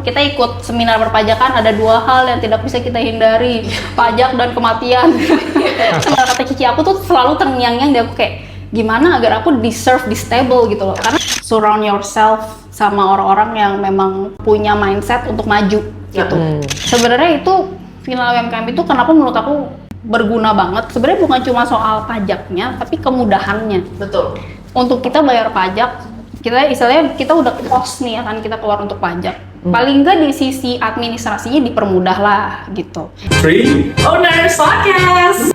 Kita ikut seminar perpajakan, ada 2 hal yang tidak bisa kita hindari, pajak dan kematian. Seminar kata cici aku tuh selalu terngiang-ngiang di aku kayak, gimana agar aku deserve this table gitu loh. Karena surround yourself sama orang-orang yang memang punya mindset untuk maju gitu. Sebenarnya itu final UMKM itu kenapa menurut aku berguna banget. Sebenarnya bukan cuma soal pajaknya, tapi kemudahannya. Betul. Untuk kita bayar pajak, kita istilahnya kita udah kos nih akan kita keluar untuk pajak. Paling nggak di sisi administrasinya dipermudah lah gitu. Three Owners Podcast.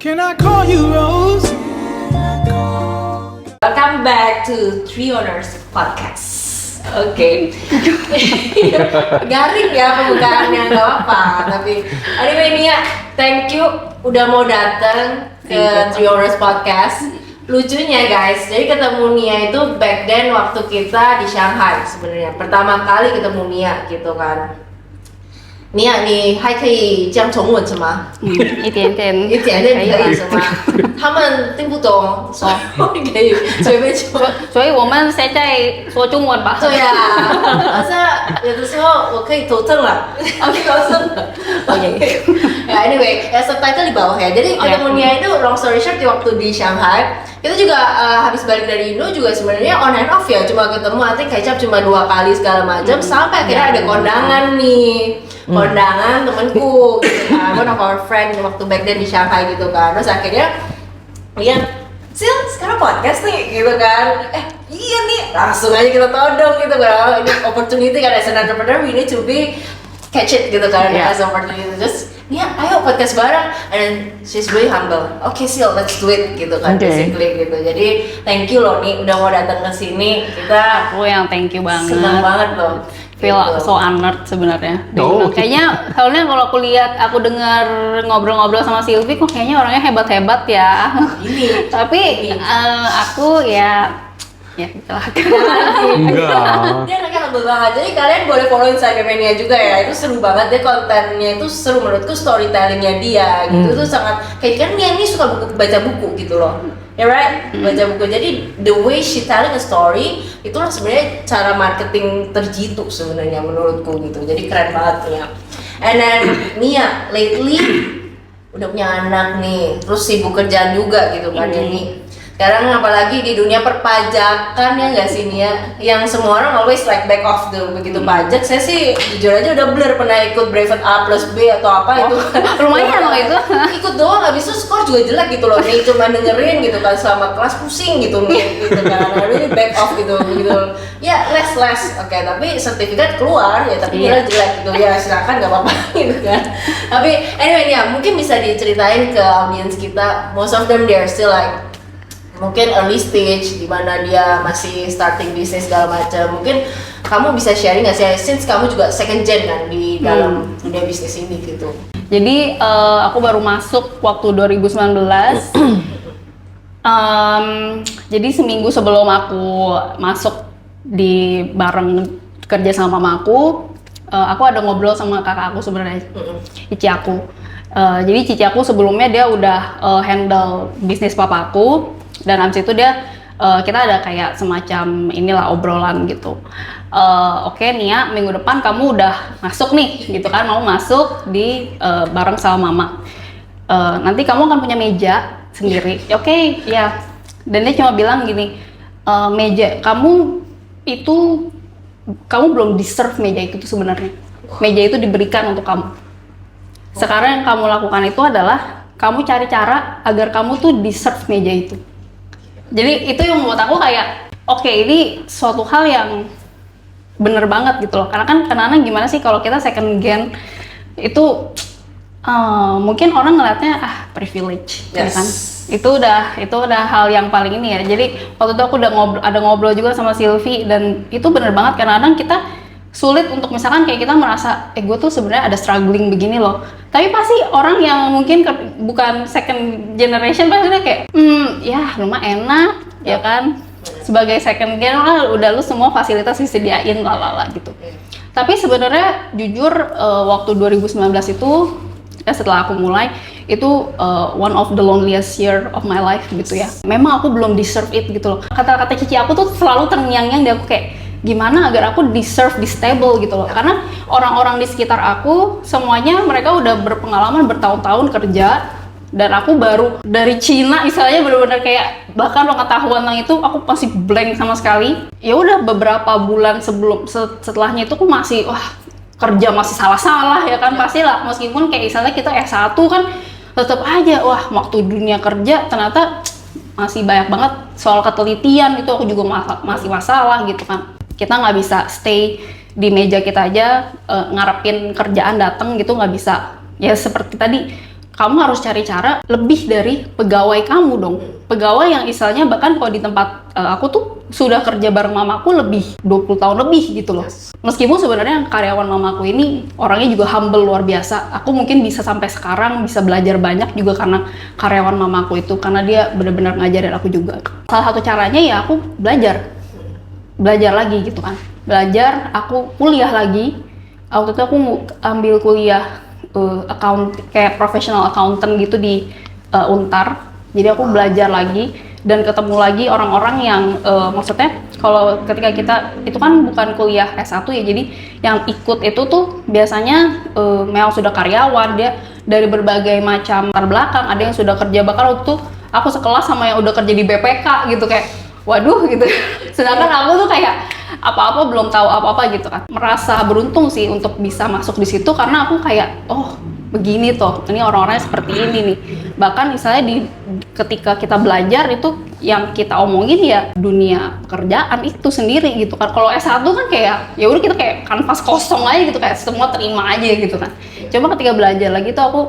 Can I call you Rose? Welcome back to Three Owners Podcast. Oke. Garing ya pembukaannya, nggak apa-apa. Tapi anyway Nia, thank you udah mau datang ke Three Owners Podcast. Lucunya guys, jadi ketemu Nia itu back then waktu kita di Shanghai sebenarnya. Pertama kali ketemu Nia gitu kan. Nia, 你还可以讲中文是吗？一点点，一点点可以是吗？他们听不懂，所以可以随便说。所以我们现在说中文吧。对呀，但是有的时候我可以头疼了，OK头疼了。Oke. Ya anyway, ya subtitle di bawah ya. Jadi ketemu Nia itu long story short di waktu di Shanghai. Kita juga habis balik dari Indo juga sebenarnya on and off ya, cuma ketemu nanti kecap cuma 2 kali segala macam sampai akhirnya ada kondangan nih. Kondangan temanku gitu kan, one of our friend waktu back then di Shanghai gitu kan. Terus akhirnya lihat, Sil sekarang podcast nih gitu kan. Iya nih, langsung aja kita todong gitu kan. Ini opportunity kan, as an entrepreneur we need to be catch it gitu kan, as an opportunity. Terus Nia, ayo podcast bareng. And she's really humble. Okay Sil, let's do it gitu kan, basically gitu. Jadi thank you loh nih udah mau datang ke sini. Kita Aku yang thank you banget. senang banget loh. Feel so honored sebenarnya. Kayaknya soalnya kalau aku lihat, aku dengar ngobrol-ngobrol sama Sylvie, kok kayaknya orangnya hebat-hebat ya. Ini. Tapi aku ya gitulah. Enggak. Dia anaknya humble banget. Jadi kalian boleh follow Instagramnya Nia juga ya. Itu seru banget. Dia kontennya itu seru menurutku, storytellingnya dia gitu. Itu sangat kayak kan Nia ini suka baca buku gitu loh. Ya right? Baca buku. Jadi the way she telling a story itulah sebenarnya cara marketing terjitu sebenarnya menurutku gitu. Jadi keren banget Nia. And then Nia lately udah punya anak nih. Terus sibuk kerjaan juga gitu kan ya nih. Sekarang apalagi di dunia perpajakan ya nggak sih Nia, yang semua orang always like back off tuh begitu pajak. Saya sih jujur aja udah blur pernah ikut Brevet A plus B atau apa itu. Lumayan loh itu. Ikut doang, habis itu skor juga jelek gitu loh nih, cuma dengerin gitu kan selama kelas pusing gitu nih gitu kan. Really back off gitu. Ya less. Oke, tapi sertifikat keluar ya tapi nilai jelek gitu ya, silakan nggak apa-apa gitu kan. Tapi anyway Nia, mungkin bisa diceritain ke audiens kita, most of them they're still like mungkin early stage di mana dia masih starting bisnis segala macam. Mungkin kamu bisa sharing nggak sih, since kamu juga second gen kan di dalam dunia bisnis ini gitu. Jadi aku baru masuk waktu 2019. Jadi seminggu sebelum aku masuk di bareng kerja sama mamaku, aku ada ngobrol sama kakak aku sebenarnya, cici aku. Jadi cici aku sebelumnya dia udah handle bisnis papaku. Dan abis itu dia kita ada kayak semacam inilah obrolan gitu. Oke Nia, minggu depan kamu udah masuk nih gitu kan, mau masuk di bareng sama mama. Nanti kamu akan punya meja sendiri. Oke, ya. Dan dia cuma bilang gini, meja kamu belum deserve meja itu sebenarnya. Meja itu diberikan untuk kamu. Sekarang yang kamu lakukan itu adalah kamu cari cara agar kamu tuh deserve meja itu. Jadi itu yang membuat aku kayak oke, ini suatu hal yang bener banget gitu loh. Karena kan kadang-kadang gimana sih kalau kita second gen itu mungkin orang ngeliatnya privilege, ya kan? Itu udah hal yang paling ini ya. Jadi waktu itu aku udah ngobrol juga sama Sylvie dan itu bener banget. Kadang-kadang kita sulit untuk misalkan kayak kita merasa gue tuh sebenarnya ada struggling begini loh, tapi pasti orang yang mungkin bukan second generation pasti kayak ya rumah enak ya kan, sebagai second gen udah lu semua fasilitas disediain lalala gitu. Tapi sebenarnya jujur waktu 2019 itu setelah aku mulai itu one of the loneliest year of my life gitu ya. Memang aku belum deserve it gitu loh. Kata-kata cici aku tuh selalu terngiang-ngiang di aku kayak gimana agar aku deserve di stable gitu loh. Karena orang-orang di sekitar aku semuanya mereka udah berpengalaman bertahun-tahun kerja, dan aku baru dari Cina misalnya benar-benar kayak bahkan pengetahuan tentang itu aku masih blank sama sekali. Ya udah beberapa bulan setelahnya itu aku masih kerja masih salah-salah ya kan, pastilah meskipun kayak misalnya kita S1 kan tetap aja waktu dunia kerja ternyata masih banyak banget soal ketelitian itu aku juga masih masalah gitu kan. Kita nggak bisa stay di meja kita aja ngarepin kerjaan datang gitu, nggak bisa. Ya seperti tadi, kamu harus cari cara lebih dari pegawai kamu dong. Pegawai yang istilahnya bahkan kalau di tempat aku tuh sudah kerja bareng mamaku lebih 20 tahun lebih gitu loh. Meskipun sebenarnya karyawan mamaku ini orangnya juga humble luar biasa. Aku mungkin bisa sampai sekarang bisa belajar banyak juga karena karyawan mamaku itu, karena dia benar-benar ngajarin aku juga. Salah satu caranya ya aku belajar lagi gitu kan. Belajar, aku kuliah lagi. Waktu itu aku ambil kuliah kayak professional accountant gitu di Untar. Jadi aku belajar lagi dan ketemu lagi orang-orang yang maksudnya kalau ketika kita itu kan bukan kuliah S1 ya, jadi yang ikut itu tuh biasanya memang sudah karyawan, dia dari berbagai macam latar belakang, ada yang sudah kerja, bahkan waktu itu aku sekelas sama yang udah kerja di BPK gitu, kayak waduh gitu. Sedangkan aku tuh kayak apa-apa belum tahu apa-apa gitu kan. Merasa beruntung sih untuk bisa masuk di situ karena aku kayak begini toh, ini orang-orangnya seperti ini nih. Bahkan misalnya ketika kita belajar itu yang kita omongin ya dunia pekerjaan itu sendiri gitu kan. Kalau S1 kan kayak ya udah kita kayak kanvas kosong aja gitu, kayak semua terima aja gitu kan. Cuma ketika belajar lagi tuh aku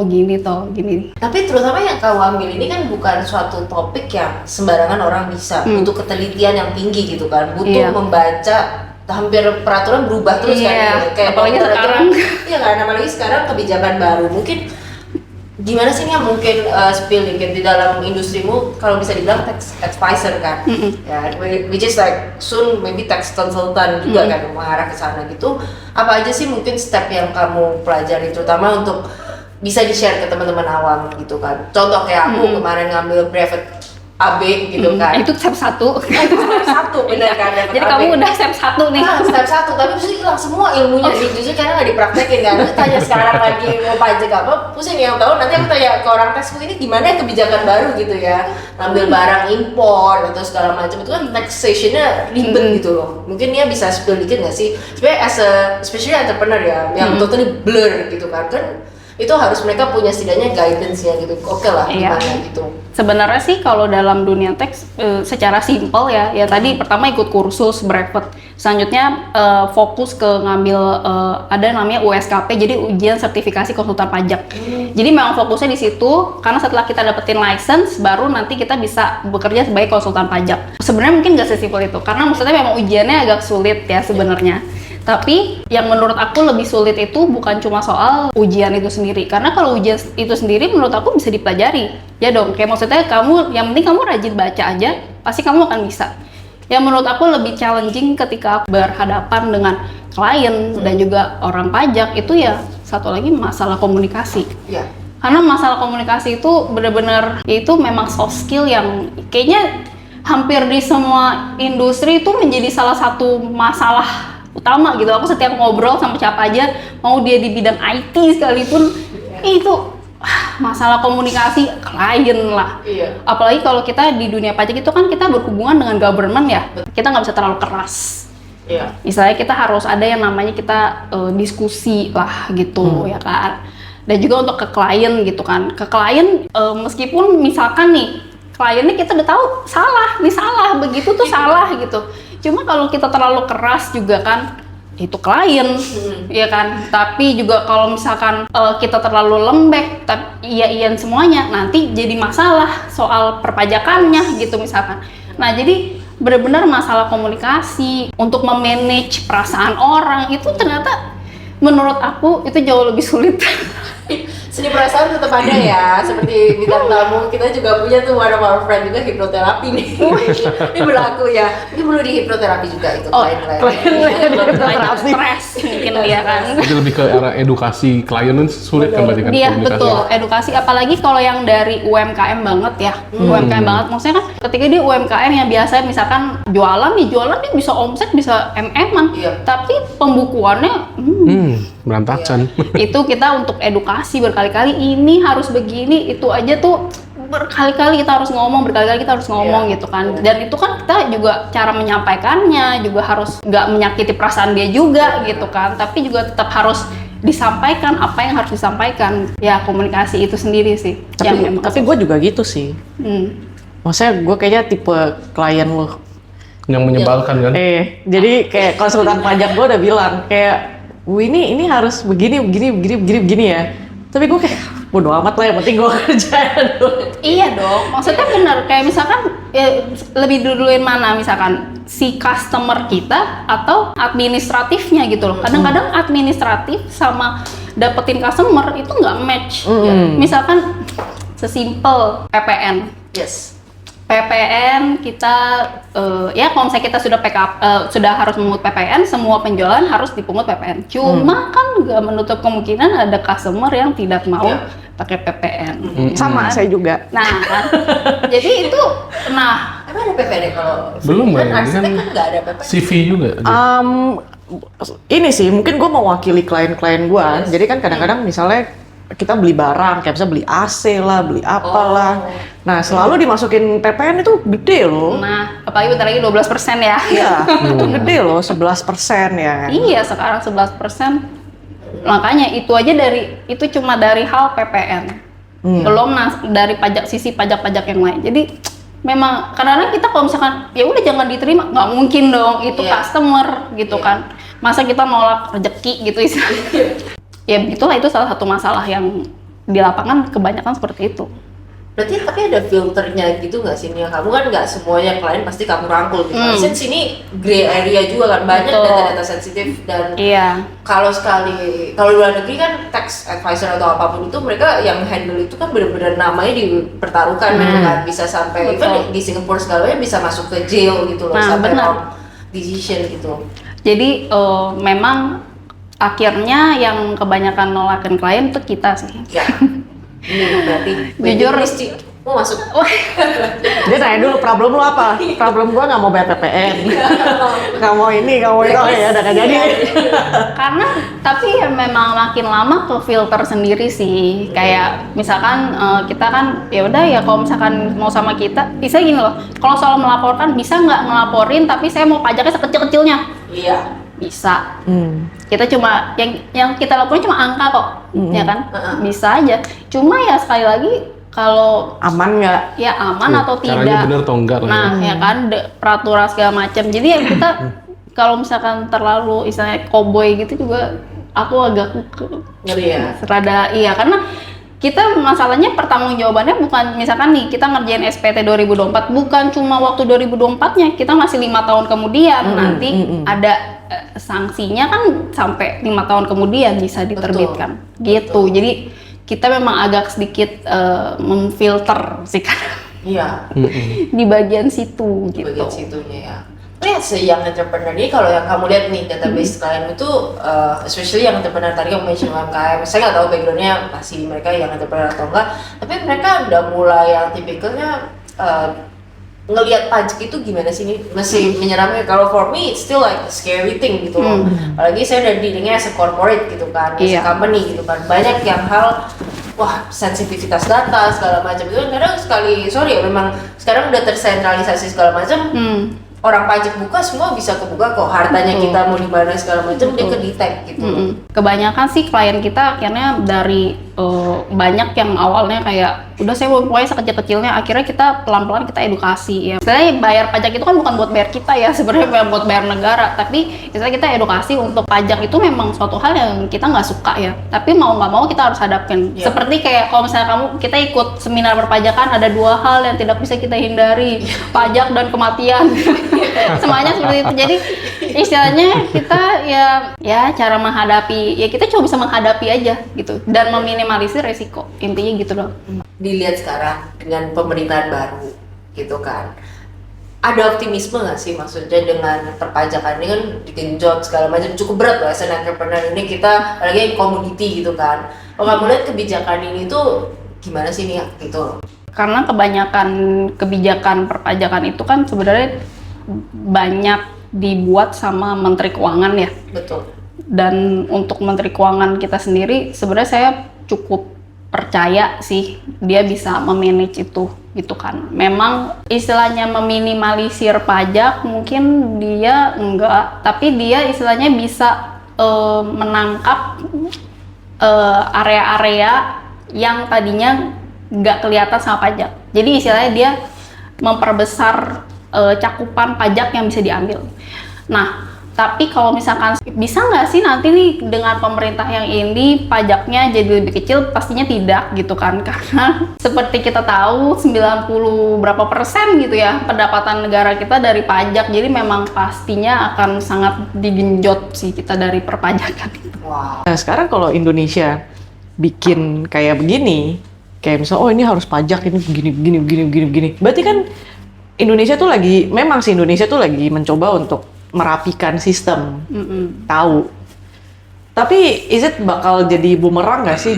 gini toh, gini. Tapi terutama yang kau ambil ini kan bukan suatu topik yang sembarangan orang bisa, butuh ketelitian yang tinggi gitu kan, butuh membaca, hampir peraturan berubah terus kan, kayak apalagi sekarang. Iya kan, apalagi sekarang kebijakan baru. Mungkin gimana sih nih mungkin spill dikit di dalam industrimu, kalau bisa dibilang tax advisor kan, ya, which is like soon maybe tax consultant juga kan, mengarah ke sana gitu. Apa aja sih mungkin step yang kamu pelajari terutama untuk bisa di-share ke teman-teman awam gitu kan. Contoh kayak aku kemarin ngambil private AB gitu kan. Itu step 1. Itu step 1 bener kan. Jadi kamu udah step 1 nih. Step 1, tapi pusing hilang semua ilmunya sih. Justru karena nggak dipraktekin kan. Aku tanya sekarang lagi mau pajak apa, pusing yang tahu nanti aku tanya ke orang taxku ini gimana kebijakan baru gitu ya. Ngambil barang impor atau segala macam itu kan taxation-nya ribet gitu loh. Mungkin dia bisa spill dikit nggak sih? Sebenarnya especially entrepreneur ya, yang totally blur gitu kan itu harus mereka punya setidaknya guidance-nya gitu. Oke lah, gimana gitu. Sebenarnya sih kalau dalam dunia teks secara simpel ya tadi pertama ikut kursus brevet, selanjutnya fokus ke ngambil ada namanya USKP, jadi ujian sertifikasi konsultan pajak. Jadi memang fokusnya di situ karena setelah kita dapetin license baru nanti kita bisa bekerja sebagai konsultan pajak. Sebenarnya mungkin nggak sesimpel itu karena maksudnya memang ujiannya agak sulit ya sebenarnya. Tapi yang menurut aku lebih sulit itu bukan cuma soal ujian itu sendiri, karena kalau ujian itu sendiri menurut aku bisa dipelajari ya dong, kayak maksudnya kamu yang penting kamu rajin baca aja pasti kamu akan bisa. Yang menurut aku lebih challenging ketika berhadapan dengan klien dan juga orang pajak itu ya satu lagi masalah komunikasi. Karena masalah komunikasi itu benar-benar itu memang soft skill yang kayaknya hampir di semua industri itu menjadi salah satu masalah utama gitu. Aku setiap ngobrol sama siapa aja, mau dia di bidang IT sekalipun, itu masalah komunikasi klien lah. Apalagi kalau kita di dunia pajak itu kan kita berhubungan dengan government ya, kita nggak bisa terlalu keras. Misalnya kita harus ada yang namanya kita diskusi lah gitu ya kan. Dan juga untuk ke klien gitu kan, ke klien meskipun misalkan nih kliennya kita udah tahu salah, begitu tuh salah gitu. Cuma kalau kita terlalu keras juga kan, itu klien, ya kan. Tapi juga kalau misalkan kita terlalu lembek, iya-iyan semuanya, nanti jadi masalah soal perpajakannya gitu misalkan. Nah jadi benar-benar masalah komunikasi untuk memanage perasaan orang itu ternyata menurut aku itu jauh lebih sulit. Seni perasaan tetap ada ya, seperti bintang tamu kita juga punya tuh one of our friend juga hipnoterapi nih. Ini berlaku ya, ini perlu di hipnoterapi juga itu klien-klien. Stres mungkin mungkin dia kan. Jadi lebih ke arah edukasi klien kan sulit kan berarti kan Iya komunikasi. betul, edukasi apalagi kalau yang dari UMKM banget ya. UMKM banget maksudnya kan ketika dia UMKM yang biasa misalkan jualan dia bisa omset bisa MM-an. Iya. Tapi pembukuannya Berantakan. itu kita untuk edukasi berkali-kali ini harus begini, itu aja tuh berkali-kali kita harus ngomong, Iya. gitu kan. Dan itu kan kita juga cara menyampaikannya juga harus nggak menyakiti perasaan dia juga gitu kan, tapi juga tetap harus disampaikan apa yang harus disampaikan. Ya komunikasi itu sendiri sih yang memang Tapi gue juga gitu sih. Maksudnya gue kayaknya tipe klien lo. Yang menyebalkan kan. Jadi kayak konsultan pajak gue udah bilang kayak, ini harus begini ya. Tapi gue kayak bodo amat lah, yang penting gue kerja dulu. Iya dong, maksudnya bener kayak misalkan lebih duluin mana misalkan si customer kita atau administratifnya gitu loh. Kadang-kadang administratif sama dapetin customer itu nggak match. Misalkan sesimpel PPN. Yes. PPN kita ya kalau misalnya kita sudah sudah harus memungut PPN, semua penjualan harus dipungut PPN. Cuma kan nggak menutup kemungkinan ada customer yang tidak mau Iya. pakai PPN. Sama saya juga. Nah kan, jadi itu, Emang ada PPN kalau Belum, kan Mbak. arsitek Kan kan nggak ada PPN. CV juga. Ini sih mungkin gue mewakili klien-klien gue. Jadi kan kadang-kadang misalnya kita beli barang, kayak misalnya beli AC lah, beli apalah. Nah selalu dimasukin PPN itu gede loh. nah apalagi bentar lagi 12% ya. Iya, itu gede loh, 11% ya. Iya sekarang 11%. Makanya itu aja itu cuma dari hal PPN. Belum dari sisi pajak-pajak yang lain. Jadi memang kadang-kadang kita kalau misalkan ya udah jangan diterima, nggak mungkin dong itu Iya. customer gitu kan. Masa kita nolak rezeki gitu istilahnya. Ya begitulah, itu salah satu masalah yang di lapangan kebanyakan seperti itu. Berarti tapi ada filternya gitu nggak sih Nia? Kamu kan nggak semuanya klien pasti kamu rangkul gitu. Since ini gray area juga kan, banyak Betul. data-data sensitif dan Iya. kalau di luar negeri kan tax advisor atau apapun itu mereka yang handle itu kan benar-benar namanya dipertaruhkan gitu kan, bisa sampai Betul. even di Singapura segalanya bisa masuk ke jail gitu loh, Nah, sampai benar. wrong decision gitu. Jadi memang akhirnya yang kebanyakan nolakin klien itu kita sih. Ya, ini berarti Jujur. mau masuk. Dia tanya dulu, problem lu apa? Problem gua nggak mau bayar PPN. Nggak mau ini, nggak mau itu. Oh ya udah nggak jadi. Karena tapi ya memang makin lama ke filter sendiri sih. Kayak misalkan kita kan ya udah ya kalau misalkan mau sama kita, bisa gini loh. Kalau soal melaporkan bisa nggak ngelaporin tapi saya mau pajaknya sekecil-kecilnya. Iya. Bisa. Kita cuma yang kita lakukan cuma angka kok, ya kan? Bisa aja. Cuma ya sekali lagi kalau Aman nggak? ya aman atau Caranya tidak. bener atau enggak lah ya. Nah, ya kan peraturan segala macam. Jadi ya kita kalau misalkan terlalu istilahnya cowboy gitu juga aku agak Ngeri ya. rada iya, karena kita masalahnya pertanggungjawabannya bukan misalkan nih kita ngerjain SPT 2024 bukan cuma waktu 2024-nya, kita masih 5 tahun kemudian nanti ada sanksinya kan sampai 5 tahun kemudian bisa diterbitkan. Gitu. Jadi kita memang agak sedikit memfilter sih kan Iya. di bagian situ Di gitu. bagian situnya ya. Terus yang entrepreneur ini kalau yang kamu lihat nih database kalian itu, especially yang entrepreneur tadi yang mention UMKM, saya nggak tahu backgroundnya masih mereka yang entrepreneur atau enggak, tapi mereka udah mulai yang tipikalnya ngelihat pajak itu gimana sih ini masih menyeramkan. Kalau for me it's still like a scary thing gitu loh. Apalagi saya udah dealingnya as a corporate gitu kan, as a Iya. company gitu kan, banyak yang hal wah sensitivitas data segala macam itu kan kadang sorry ya memang sekarang udah tersentralisasi segala macam. Orang pajak buka semua bisa kebuka kok, hartanya Betul. kita mau di mana segala macam dia ke detect gitu. Kebanyakan sih klien kita akhirnya dari banyak yang awalnya kayak udah saya mau pokoknya sekecil-kecilnya, akhirnya kita pelan-pelan kita edukasi ya. Sebenarnya bayar pajak itu kan bukan buat bayar kita ya, sebenarnya buat bayar negara, tapi misalnya kita edukasi untuk pajak itu memang suatu hal yang kita nggak suka ya, tapi mau nggak mau kita harus hadapin. Iya. Seperti kayak kalau misalnya kita ikut seminar perpajakan, ada 2 hal yang tidak bisa kita hindari, pajak dan kematian. Semuanya seperti itu. Jadi istilahnya kita ya cara menghadapi, ya kita cuma bisa menghadapi aja gitu dan meminimalisir resiko, intinya gitu loh. Dilihat sekarang dengan pemerintahan baru gitu kan, ada optimisme nggak sih maksudnya dengan perpajakan ini kan digenjot segala macam cukup berat loh as an entrepreneur ini kita apalagi komoditi gitu kan. Kalau kamu lihat kebijakan ini tuh gimana sih nih gitu? Karena kebanyakan kebijakan perpajakan itu kan sebenarnya banyak dibuat sama Menteri Keuangan ya. Betul. Dan untuk Menteri Keuangan kita sendiri sebenarnya saya cukup percaya sih dia bisa memanage itu gitu kan. Memang istilahnya meminimalisir pajak mungkin dia enggak, tapi dia istilahnya bisa menangkap area-area yang tadinya nggak kelihatan sama pajak. Jadi istilahnya dia memperbesar cakupan pajak yang bisa diambil. Nah, tapi kalau misalkan bisa nggak sih nanti nih dengan pemerintah yang ini pajaknya jadi lebih kecil? Pastinya tidak gitu kan, karena seperti kita tahu 90 berapa persen gitu ya pendapatan negara kita dari pajak, jadi memang pastinya akan sangat digenjot sih kita dari perpajakan itu. Wow. Nah sekarang kalau Indonesia bikin kayak begini, kayak misalnya oh ini harus pajak ini begini, berarti kan Indonesia tuh lagi, memang sih Indonesia tuh lagi mencoba untuk merapikan sistem, tahu. Tapi is it bakal jadi bumerang nggak sih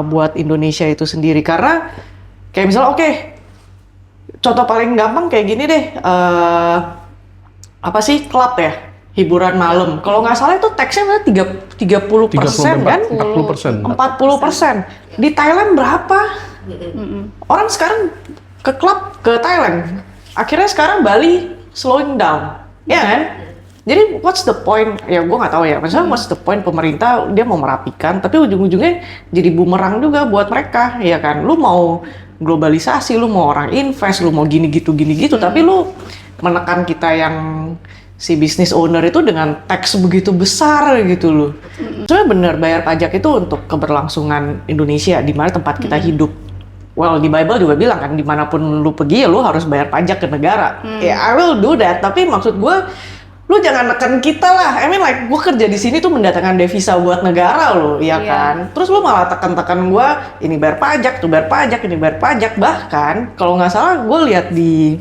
buat Indonesia itu sendiri? Karena kayak misalnya oke, contoh paling gampang kayak gini deh, apa sih klub ya, hiburan malam. Kalau nggak salah itu taxnya 30% kan? 40%. Di Thailand berapa? Orang sekarang ke klub ke Thailand. Akhirnya sekarang Bali slowing down. Ya kan? Jadi what's the point? Ya gue nggak tahu ya. Misalnya what's the point pemerintah dia mau merapikan, tapi ujung-ujungnya jadi bumerang juga buat mereka, ya kan? Lu mau globalisasi, lu mau orang invest, lu mau gini gitu, tapi lu menekan kita yang si business owner itu dengan tax begitu besar gitu loh. Sebenarnya bener bayar pajak itu untuk keberlangsungan Indonesia di mana tempat kita hidup. Well, di Bible juga bilang kan, dimanapun lu pergi ya lu harus bayar pajak ke negara. Ya, I will do that. Tapi maksud gue, lu jangan neken kita lah. I mean like, gue kerja di sini tuh mendatangkan devisa buat negara lo, ya kan? Terus lu malah tekan-tekan gue, ini bayar pajak, tuh bayar pajak, ini bayar pajak. Bahkan, kalau nggak salah gue lihat di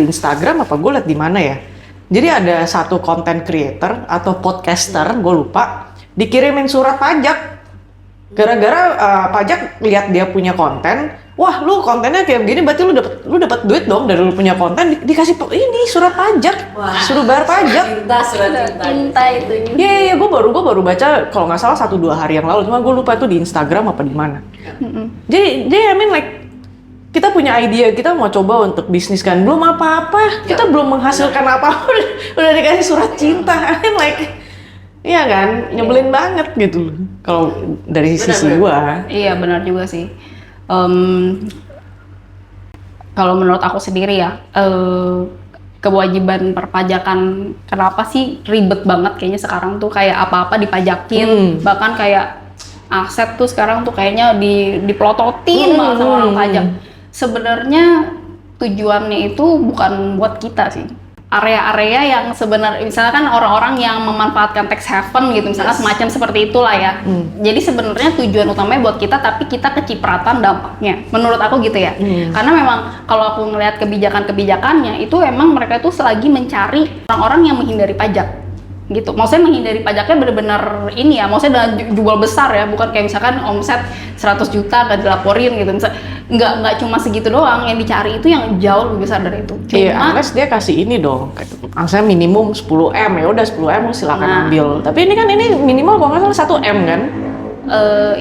Instagram apa gue lihat di mana ya. Jadi ada satu content creator atau podcaster, gue lupa, dikirimin surat pajak. Gara-gara pajak lihat dia punya konten, wah lu kontennya kayak begini, berarti lu dapat duit dong dari lu punya konten, dikasih ini surat pajak, suruh bayar pajak. Surat cinta itu. Iya, gue baru baca kalau nggak salah 1-2 hari yang lalu, cuma gue lupa itu di Instagram apa di mana. Jadi I mean like kita punya ide, kita mau coba untuk bisnis kan, belum apa-apa, kita belum menghasilkan apa-apa, udah dikasih surat cinta. I mean like iya kan, nyebelin banget gitu loh. Kalau dari sisi gua. Iya benar juga sih. Kalau menurut aku sendiri ya, kewajiban perpajakan kenapa sih ribet banget kayaknya sekarang tuh, kayak apa-apa dipajakin, bahkan kayak aset tuh sekarang tuh kayaknya dipelototin banget sama orang pajak. Sebenarnya tujuannya itu bukan buat kita sih. Area-area yang sebenarnya, misalnya kan orang-orang yang memanfaatkan tax haven gitu, misalnya semacam seperti itulah ya. Jadi sebenarnya tujuan utamanya buat kita, tapi kita kecipratan dampaknya. Menurut aku gitu ya. Karena memang kalau aku ngelihat kebijakan-kebijakannya itu emang mereka tuh selagi mencari orang-orang yang menghindari pajak. Gitu. Maksudnya menghindari pajaknya bener-bener ini ya, maksudnya dengan jual besar ya, bukan kayak misalkan omset 100 juta nggak dilaporin gitu. Nggak cuma segitu doang, yang dicari itu yang jauh lebih besar dari itu. Iya, unless dia kasih ini dong, misalnya minimum 10M, ya udah 10M silakan ambil. Tapi ini kan minimal kalau nggak salah 1M kan?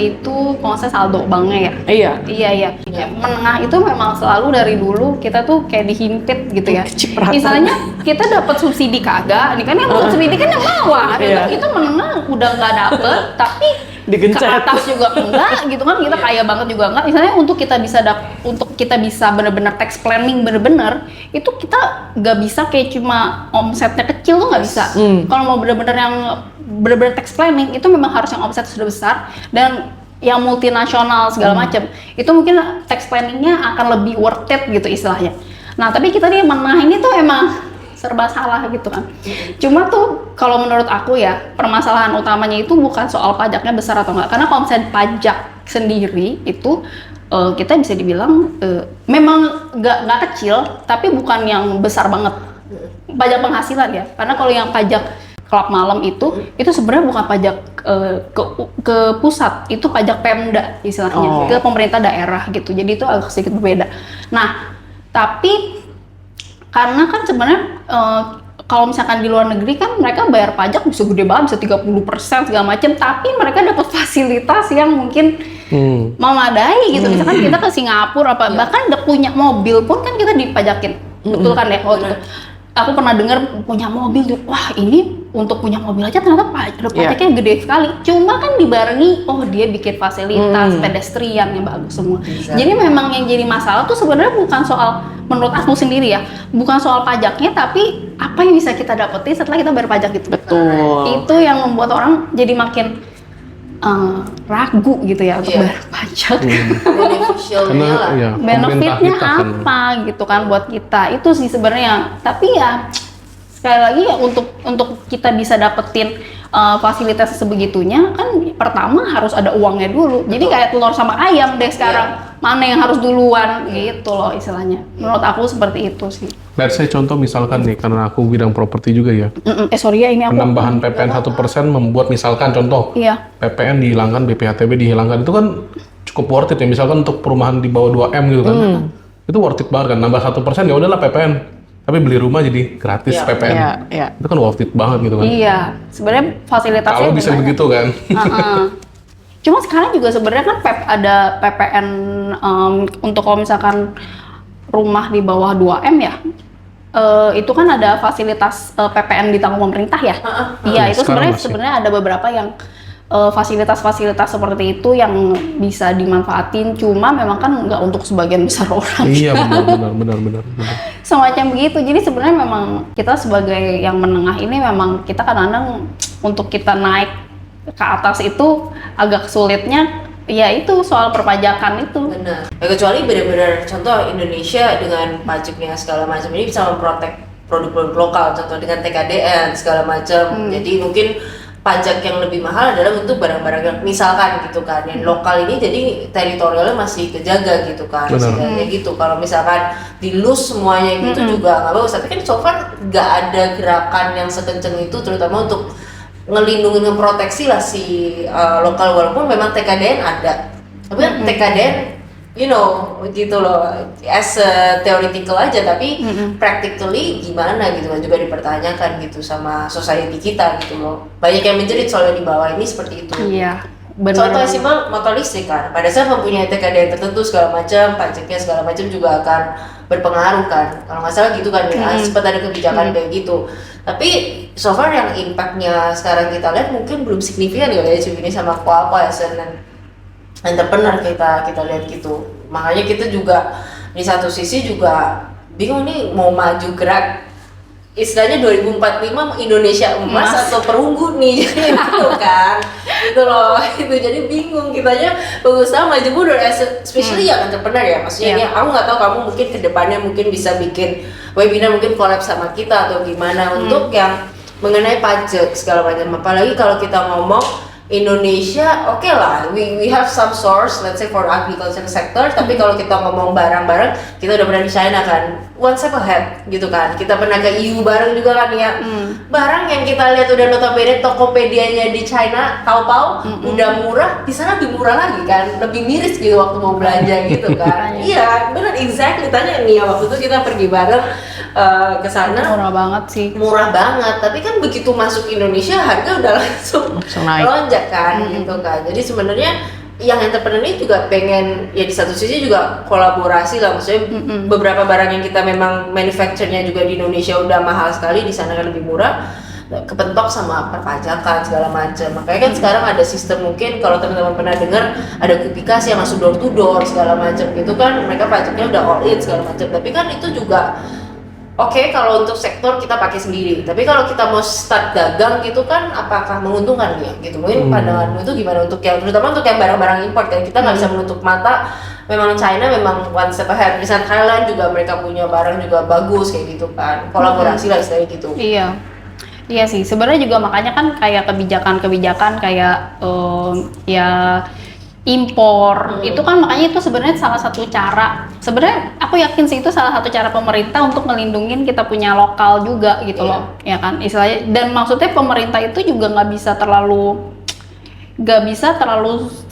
Itu kalau saya saldo banknya Iya. ya. Iya. Menengah itu memang selalu dari dulu kita tuh kayak dihimpit gitu ya. Misalnya kita dapat subsidi kagak, ini kan yang subsidi kan yang bawah, gitu. Itu menengah udah nggak dapet, tapi digencet. ke atas juga enggak gitu kan, kita kaya banget juga enggak. Misalnya untuk kita bisa bener-bener tax planning bener-bener, itu kita nggak bisa kayak cuma omsetnya kecil tuh nggak bisa. Kalau mau bener-bener yang bener-bener tax planning itu memang harus yang omset sudah besar dan yang multinasional segala macam. Itu mungkin tax planningnya akan lebih worth it gitu istilahnya. Nah tapi kita nih menengah ini tuh emang serba salah gitu kan. Cuma tuh kalau menurut aku ya, permasalahan utamanya itu bukan soal pajaknya besar atau enggak. Karena kalau misalnya pajak sendiri itu kita bisa dibilang memang nggak kecil, tapi bukan yang besar banget pajak penghasilan ya. Karena kalau yang pajak klub malam itu sebenarnya bukan pajak ke pusat, itu pajak Pemda istilahnya, ke pemerintah daerah gitu. Jadi itu agak sedikit berbeda. Nah, tapi karena kan sebenarnya kalau misalkan di luar negeri kan mereka bayar pajak bisa gede banget, bisa 30% segala macam, tapi mereka dapat fasilitas yang mungkin memadai gitu. Misalkan kita ke Singapura bahkan udah punya mobil pun kan kita dipajakin. Betul kan ya? Waktu itu aku pernah dengar punya mobil, wah ini untuk punya mobil aja ternyata pajaknya gede sekali. Cuma kan dibarengi, dia bikin fasilitas pedestrian yang bagus semua. Jadi memang yang jadi masalah tuh sebenarnya bukan soal, menurut aku sendiri ya, bukan soal pajaknya, tapi apa yang bisa kita dapetin setelah kita bayar pajak gitu. Betul. Itu yang membuat orang jadi makin ragu gitu ya untuk bayar pajak. Beneficialnya lah. Ya, Benefitnya pemerintah kita kan. apa gitu kan buat kita, itu sih sebenarnya. Tapi ya sekali lagi ya, untuk kita bisa dapetin fasilitas sebegitunya kan pertama harus ada uangnya dulu. Jadi kayak telur sama ayam deh sekarang, mana yang harus duluan gitu loh istilahnya. Menurut aku seperti itu sih. Dari saya contoh misalkan nih, karena aku bidang properti juga ya. Sorry ya, ini aku Penambahan PPN 1% membuat misalkan contoh iya. PPN dihilangkan, BPHTB dihilangkan, itu kan cukup worth it ya. Misalkan untuk perumahan di bawah 2M gitu kan, itu worth it banget kan. Nambah 1% ya udahlah PPN, tapi beli rumah jadi gratis PPN. Iya. Itu kan worth it banget gitu kan. Iya, sebenarnya fasilitasnya Kalau bisa banyak. begitu kan. Cuma sekarang juga sebenarnya kan ada PPN untuk kalau misalkan rumah di bawah 2M ya, itu kan ada fasilitas PPN ditanggung pemerintah ya. Iya, itu Sekarang sebenarnya ada beberapa yang fasilitas-fasilitas seperti itu yang bisa dimanfaatin. Cuma memang kan nggak untuk sebagian besar orang. Iya benar. Semacam begitu. Jadi sebenarnya memang kita sebagai yang menengah ini memang kita kadang-kadang untuk kita naik ke atas itu agak sulitnya, ya itu soal perpajakan itu. Benar. Ya, kecuali benar-benar contoh Indonesia dengan pajaknya segala macam ini bisa memprotek produk-produk lokal, contoh dengan TKDN segala macam. Jadi mungkin pajak yang lebih mahal adalah untuk barang-barang yang misalkan gitu kan, yang lokal ini jadi teritorialnya masih kejaga gitu kan, istilahnya gitu. Kalau misalkan dilus semuanya gitu juga nggak bagus. Tapi kan so far nggak ada gerakan yang sekencang itu, terutama untuk ngelindungin, ngeproteksi lah si lokal, walaupun memang TKDN ada, tapi kan TKDN gitu loh, as a theoretical aja, tapi practically gimana gitu kan juga dipertanyakan gitu sama society kita gitu loh. Banyak yang menjerit soalnya di bawah ini seperti itu. Iya, benar. Contoh simpel motor listrik kan, pada saat mempunyai TKDN tertentu segala macam, pajaknya segala macam juga akan berpengaruh kan. Kalau nggak salah gitu kan, sempat ada kebijakan kayak gitu. Tapi so far yang impactnya sekarang kita lihat mungkin belum signifikan ya ini sama apa ya entrepreneur kita lihat gitu. Makanya kita juga di satu sisi juga bingung nih mau maju gerak istilahnya 2045 Indonesia emas atau perunggu nih gitu kan, gitu loh. Itu jadi bingung kitanya pengusaha maju mundur, especially yang entrepreneur ya. Maksudnya ini aku nggak tahu kamu mungkin kedepannya mungkin bisa bikin webinar, mungkin collab sama kita atau gimana untuk yang mengenai pajak segala macam. Apalagi kalau kita ngomong Indonesia, oke lah, we have some source, let's say for agriculture sector. Tapi kalau kita ngomong barang-barang, kita udah pernah di China kan, one step ahead gitu kan. Kita pernah ke EU bareng juga kan ya. Barang yang kita lihat udah notabene Tokopedia-nya di China, Taobao, udah murah, di sana lebih murah lagi kan, lebih miris gitu waktu mau belanja gitu kan. Iya, benar, exactly. Tanya nih ya, waktu itu kita pergi bareng ke sana. Murah banget sih. Murah banget, tapi kan begitu masuk Indonesia harga udah langsung naik. lonjak kan, gitu kan. Jadi sebenarnya yang entrepreneur ini juga pengen ya di satu sisi juga kolaborasi lah, maksudnya beberapa barang yang kita memang manufacture-nya juga di Indonesia udah mahal sekali, di sana kan lebih murah, kepentok sama perpajakan segala macam. Makanya kan sekarang ada sistem, mungkin kalau teman-teman pernah dengar ada Kupikasi yang masuk door to door segala macam gitu kan, mereka pajaknya udah all in segala macam. Tapi kan itu juga oke, kalau untuk sektor kita pakai sendiri, tapi kalau kita mau start dagang gitu kan, apakah menguntungkan ya? Gitu, mungkin pandanganmu itu gimana untuk yang, terutama untuk yang barang-barang import kan, kita nggak bisa menutup mata. Memang China memang one step ahead. Misalnya Thailand juga mereka punya barang juga bagus kayak gitu kan, kolaborasi lah istilahnya gitu. Iya, iya sih. Sebenarnya juga makanya kan kayak kebijakan-kebijakan kayak ya impor. Itu kan makanya itu sebenarnya salah satu cara. Sebenarnya aku yakin sih itu salah satu cara pemerintah untuk melindungin kita punya lokal juga gitu loh, ya kan istilahnya. Dan maksudnya pemerintah itu juga nggak bisa terlalu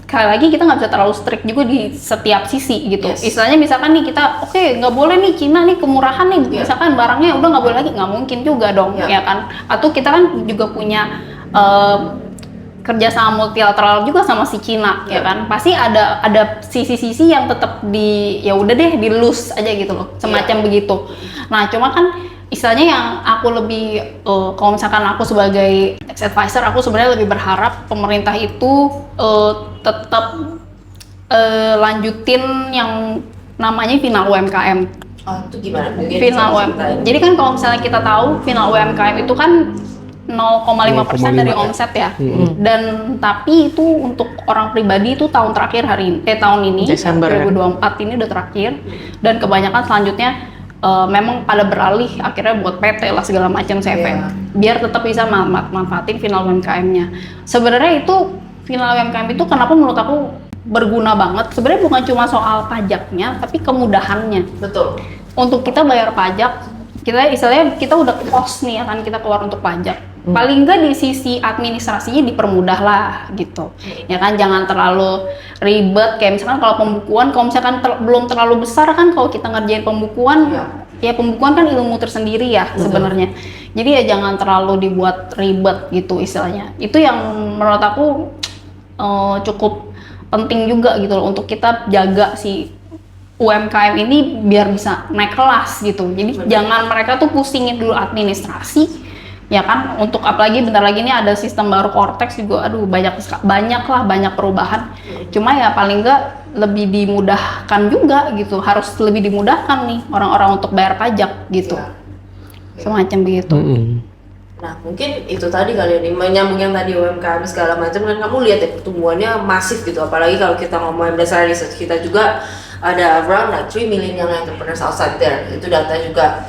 sekali lagi kita nggak bisa terlalu strict juga di setiap sisi gitu. Istilahnya misalkan nih kita nggak boleh nih Cina nih kemurahan nih, misalkan barangnya udah nggak boleh lagi, nggak mungkin juga dong, ya kan. Atau kita kan juga punya kerjasama multilateral juga sama si Cina, ya kan. Pasti ada sisi-sisi yang tetap ya udah deh di loose aja gitu loh, semacam begitu. Nah cuma kan istilahnya yang aku lebih kalau misalkan aku sebagai tax advisor, aku sebenarnya lebih berharap pemerintah itu tetap lanjutin yang namanya final UMKM. Oh, itu gimana? Final UMKM. Jadi kan kalau misalnya kita tahu final UMKM itu kan 0,5% dari omset ya. Dan tapi itu untuk orang pribadi itu tahun terakhir tahun ini Desember 2024 ini udah terakhir, dan kebanyakan selanjutnya memang pada beralih akhirnya buat PT lah segala macam CV. Biar tetap bisa manfaatin final UMKM-nya. Sebenarnya itu final UMKM itu kenapa menurut aku berguna banget? Sebenarnya bukan cuma soal pajaknya, tapi kemudahannya. Betul. Untuk kita bayar pajak, istilahnya kita udah kos nih akan kita keluar untuk pajak. Paling nggak di sisi administrasinya dipermudah lah gitu, ya kan. Jangan terlalu ribet kayak misalkan kalau pembukuan, kalau misalkan belum terlalu besar kan kalau kita ngerjain pembukuan, ya pembukuan kan ilmu tersendiri ya sebenarnya. Jadi ya jangan terlalu dibuat ribet gitu istilahnya. Itu yang menurut aku cukup penting juga gitu loh, untuk kita jaga si UMKM ini biar bisa naik kelas gitu. Jadi jangan mereka tuh pusingin dulu administrasi, ya kan. Untuk apalagi bentar lagi ini ada sistem baru Cortex juga, aduh banyak perubahan. Cuma ya paling nggak lebih dimudahkan juga gitu, harus lebih dimudahkan nih orang-orang untuk bayar pajak gitu, semacam begitu. Nah mungkin itu tadi kali ini menyambung yang tadi UMKM segala macam kan, kamu lihat ya pertumbuhannya masif gitu. Apalagi kalau kita ngomongin berdasarkan research kita juga ada around 3 million young entrepreneurs outside there. Itu data juga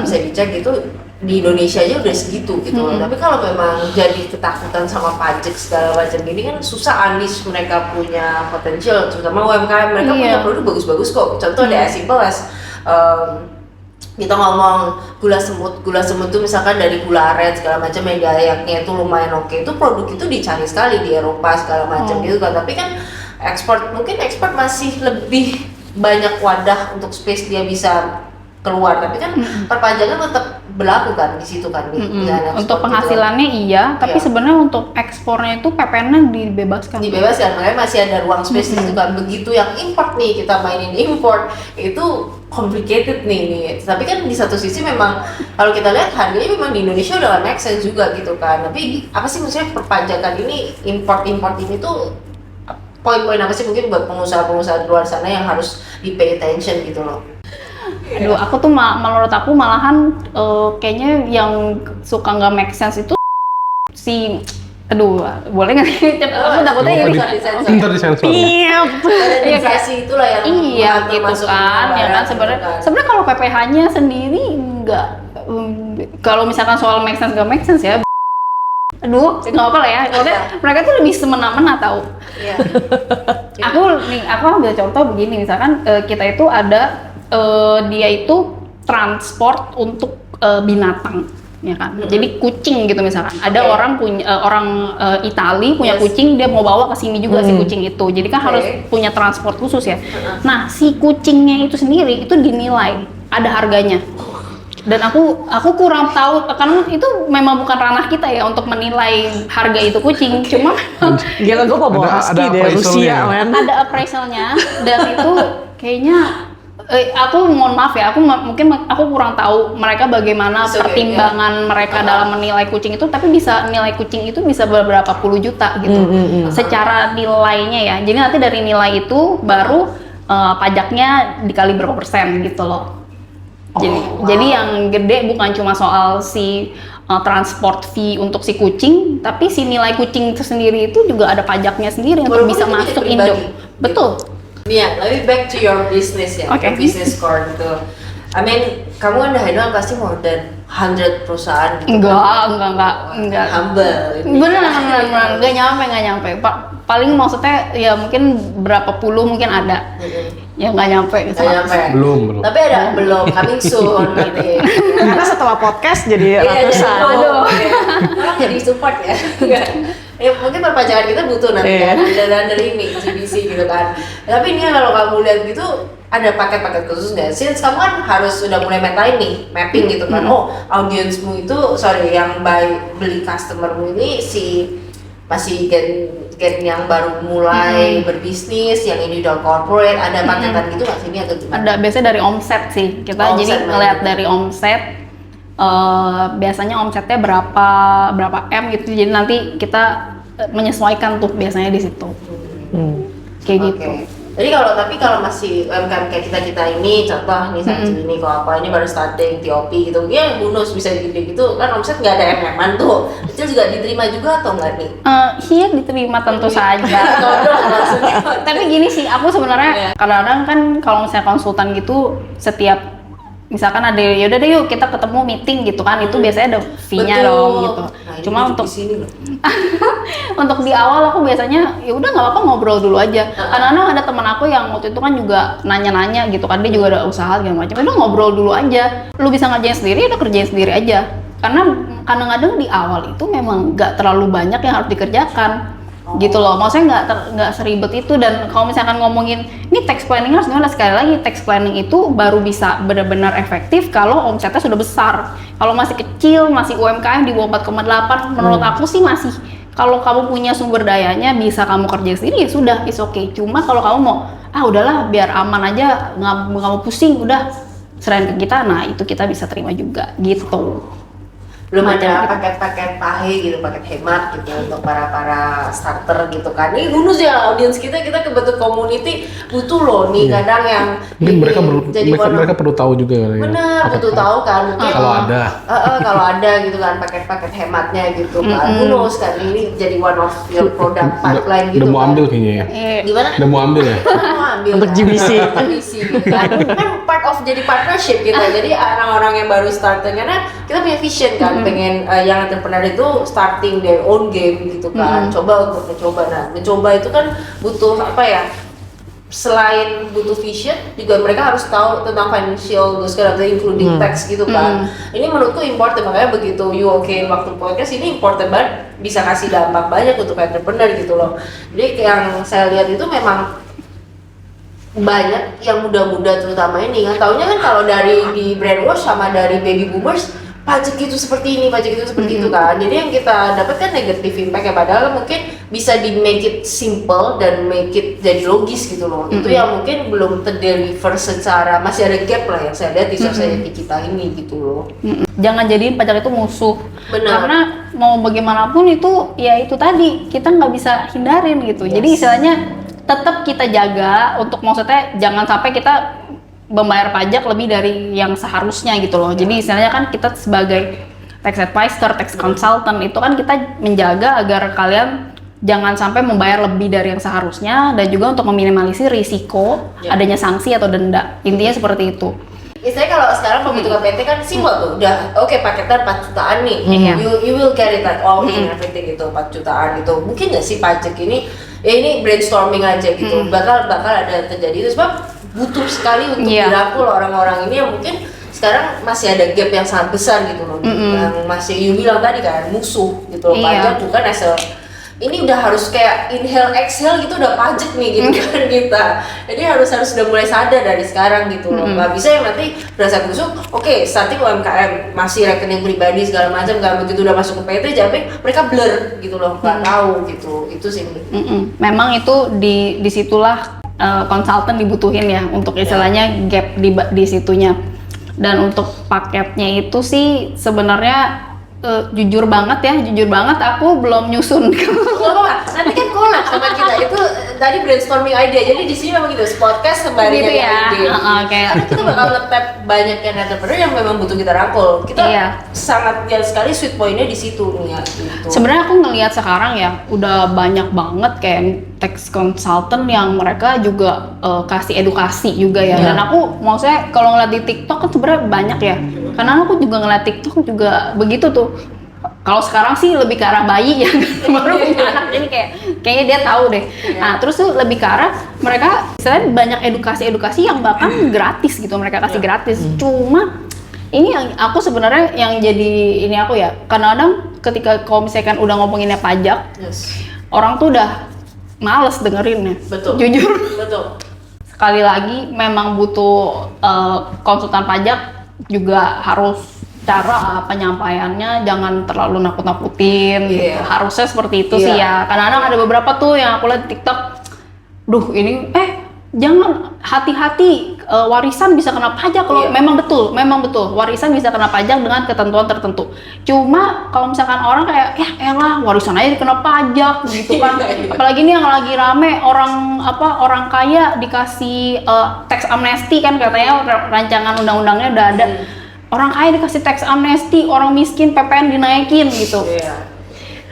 bisa dicek gitu. Di Indonesia aja udah segitu gitu. Tapi kalau memang jadi ketakutan sama pajak segala macam gini kan susah unleash mereka punya potensial, terutama UMKM. Mereka punya produk bagus-bagus kok. Contoh ada as simple as kita ngomong gula semut tuh misalkan dari gula aren segala macam yang dayaknya itu lumayan oke. Itu produk itu dicari sekali di Eropa segala macam gitu kan. Tapi kan mungkin ekspor masih lebih banyak wadah untuk space dia bisa keluar, tapi kan perpajakan tetap berlaku kan di situ kan. Untuk penghasilannya gitu. Iya, tapi sebenarnya untuk ekspornya itu PPN-nya dibebaskan, makanya masih ada ruang space di situ kan. Begitu yang import nih, kita mainin import itu complicated nih. Tapi kan di satu sisi memang kalau kita lihat harganya memang di Indonesia udah make sense juga gitu kan. Tapi apa sih maksudnya perpajakan ini, import ini tuh poin-poin apa sih mungkin buat pengusaha-pengusaha di luar sana yang harus di pay attention gitu loh? Aduh, aku tuh menurut aku malahan kayaknya yang suka nggak make sense itu boleh nggak sih? Aku takutnya ini ntar disensor. Iya, itulah yang gitu kan, ya kan. Sebenarnya kalau PPH-nya sendiri nggak, kalau misalkan soal make sense nggak make sense ya. Aduh, nggak apa lah ya. Mereka tuh lebih semena-mena tahu. Aku ambil contoh begini, misalkan kita itu ada dia itu transport untuk binatang, ya kan. Jadi kucing gitu misalkan. Ada orang Itali punya kucing, dia mau bawa ke sini juga si kucing itu. Jadi kan harus punya transport khusus ya. Nah, si kucingnya itu sendiri itu dinilai, ada harganya. Dan aku kurang tahu karena itu memang bukan ranah kita ya untuk menilai harga itu kucing. Cuma gila, gue mau bawa husky deh Rusia, men. Ada appraisalnya dan itu kayaknya aku mohon maaf ya, mungkin aku kurang tahu mereka bagaimana pertimbangan mereka dalam menilai kucing itu, tapi bisa nilai kucing itu bisa beberapa puluh juta gitu secara nilainya ya. Jadi nanti dari nilai itu baru pajaknya dikali berapa persen gitu loh. Jadi yang gede bukan cuma soal si transport fee untuk si kucing, tapi si nilai kucing itu sendiri itu juga ada pajaknya sendiri untuk bisa masuk Indo. Betul. Mia, lebih back to your business ya, your business core gitu. I mean, kamu kan udah handle pasti more than 100 perusahaan gitu. Enggak. Humble. Bener, nggak nyampe. Paling maksudnya ya mungkin berapa puluh mungkin ada. Ya nggak nyampe. Nggak nyampe. Belum. Tapi ada belum coming soon gitu. Karena setelah podcast jadi ratusan. Waduh. Orang jadi support ya. Ya mungkin perpajakan kita butuh nanti kan dari ini GBC gitu kan. Tapi ini kalau kamu lihat gitu ada paket-paket khusus nggak? Since kamu kan harus sudah mulai metain nih, mapping gitu kan. Oh, audiensmu itu yang beli customermu ini masih gen yang baru mulai berbisnis, yang ini udah corporate, ada paketan gitu nggak sih ini atau gimana? Ada biasanya dari omset sih. Kita Omset jadi ngeliat dari omset. Biasanya omsetnya berapa M gitu. Jadi nanti kita menyesuaikan tuh biasanya di situ. Kayak gitu. Jadi kalau masih UMKM kayak kita ini, contoh nih saya ini kalau apa ini baru starting TOP gitu, ya bonus bisa gede gitu kan, omset nggak ada MM-an tuh, kecil juga diterima juga atau nggak nih? Iya diterima tentu saja. Tapi gini sih, aku sebenarnya kadang-kadang kan kalau misalnya konsultan gitu setiap misalkan ada ya udah deh yuk kita ketemu meeting gitu kan, itu biasanya ada fee-nya dong gitu. Nah, Cuma untuk sini untuk di awal aku biasanya ya udah nggak apa-apa ngobrol dulu aja. Kadang-kadang ada teman aku yang waktu itu kan juga nanya-nanya gitu kan, dia juga ada usaha segala macam. Udah ngobrol dulu aja. Lu bisa ngerjain sendiri, udah kerjain sendiri aja. Karena kadang-kadang di awal itu memang nggak terlalu banyak yang harus dikerjakan. Gitu loh, maksudnya nggak seribet itu. Dan kalau misalkan ngomongin ini tax planning harus gimana, sekali lagi tax planning itu baru bisa benar-benar efektif kalau omsetnya sudah besar. Kalau masih kecil, masih UMKM di bawah 4,8, menurut aku sih masih, kalau kamu punya sumber dayanya bisa kamu kerja sendiri ya sudah, is okay. Cuma kalau kamu mau udahlah biar aman aja, nggak kamu pusing, udah serahin ke kita, nah itu kita bisa terima juga gitu. Belum ada paket-paket pahe gitu, paket hemat gitu untuk para starter gitu kan. Ini bonus ya audiens kita kebetulan community butuh loh nih kadang yang mungkin mereka perlu tahu juga kali ya. Bener, butuh tahu kan mungkin kalau ada kalau ada gitu kan paket-paket hematnya gitu kan. Bonus kan ini jadi one of your product pipeline gitu. Udah mau ambil kayaknya ya. Gimana? Udah mau ambil ya. Mau ambil Untuk GBC. gitu kan. Kan part of jadi partnership kita. Jadi orang-orang yang baru starter karena kita punya vision kan. Pengen yang entrepreneur itu starting their own game gitu kan, coba untuk mencoba itu kan butuh apa ya, selain butuh vision juga mereka harus tahu tentang financial goals kan, including tax gitu kan. Ini menurutku important, makanya begitu you waktu podcast ini important banget, bisa kasih dampak banyak untuk entrepreneur gitu loh. Jadi yang saya lihat itu memang banyak yang muda-muda terutama ini nggak taunya kan kalau dari di brainwash sama dari baby boomers pajak itu seperti ini, pajak itu seperti itu kan. Jadi yang kita dapatkan negatif impact ya, padahal mungkin bisa di make it simple dan make it jadi logis gitu loh. Itu yang mungkin belum terdeliver secara, masih ada gap lah yang saya lihat di society kita ini gitu loh. Jangan jadiin pajak itu musuh. Benar. Karena mau bagaimanapun itu ya itu tadi kita nggak bisa hindarin gitu. Jadi istilahnya tetap kita jaga untuk, maksudnya jangan sampai kita membayar pajak lebih dari yang seharusnya gitu loh. Jadi istilahnya kan kita sebagai tax advisor, tax consultant itu kan kita menjaga agar kalian jangan sampai membayar lebih dari yang seharusnya, dan juga untuk meminimalisir risiko adanya sanksi atau denda. Intinya seperti itu. Istilahnya kalau sekarang pembentukan PT kan simpel tuh, udah paketan 4 jutaan nih, you will get it like all in everything gitu, 4 jutaan gitu. Mungkin nggak sih pajak ini, ya ini brainstorming aja gitu, bakal ada terjadi itu sebab butuh sekali untuk dirangkul orang-orang ini yang mungkin sekarang masih ada gap yang sangat besar gitu loh, yang masih you bilang tadi kan musuh gitu loh. Pajak bukan ini udah harus kayak inhale exhale gitu, udah pajak nih gitu kan kita. Jadi harus sudah mulai sadar dari sekarang gitu loh. Nggak bisa yang nanti berasa busuk, starting UMKM masih rekening pribadi segala macam, nggak begitu udah masuk ke PT Japek mereka blur gitu loh, nggak tahu gitu. Itu sih. Memang itu disitulah konsultan dibutuhin ya untuk istilahnya gap di situnya. Dan untuk paketnya itu sih sebenarnya jujur banget aku belum nyusun. Nanti kan collab sama kita itu tadi brainstorming ide. Jadi di sini memang gitu, podcast sembari Gitu nyari ya. ide. Kayak Karena kita bakal nge-tap banyak yang entrepreneur yang memang butuh kita rangkul. Kita Iya. sangat lihat sekali sweet point-nya di situ nih ya. Gitu. sebenarnya aku ngelihat sekarang ya udah banyak banget kayak tax consultant yang mereka juga kasih edukasi juga ya. Dan aku maksudnya kalau ngeliat di TikTok kan sebenarnya banyak ya. Karena aku juga ngeliat TikTok juga begitu tuh. Kalau sekarang sih lebih ke arah bayi ya, baru punya anak, jadi kayaknya dia tahu deh. Nah terus tuh lebih ke arah mereka misalnya banyak edukasi yang bahkan gratis gitu, mereka kasih gratis. Cuma ini yang aku sebenarnya yang jadi ini aku ya, kadang-kadang ketika kalau misalkan udah ngomonginnya pajak, orang tuh udah males dengerinnya. Betul. Jujur. Betul. Sekali lagi memang butuh konsultan pajak juga harus cara penyampaiannya jangan terlalu nakut-nakutin gitu. Iya. Harusnya seperti itu sih ya. Kadang-kadang ada beberapa tuh yang aku lihat di TikTok, duh ini jangan hati-hati warisan bisa kena pajak loh. Iya. Memang betul warisan bisa kena pajak dengan ketentuan tertentu. Cuma kalau misalkan orang kayak ya elah warisan aja kena pajak gitu kan. Apalagi ini yang lagi rame orang kaya dikasih tax amnesty kan katanya rancangan undang-undangnya udah ada. Orang kaya dikasih tax amnesty, orang miskin PPN dinaikin gitu. Iya.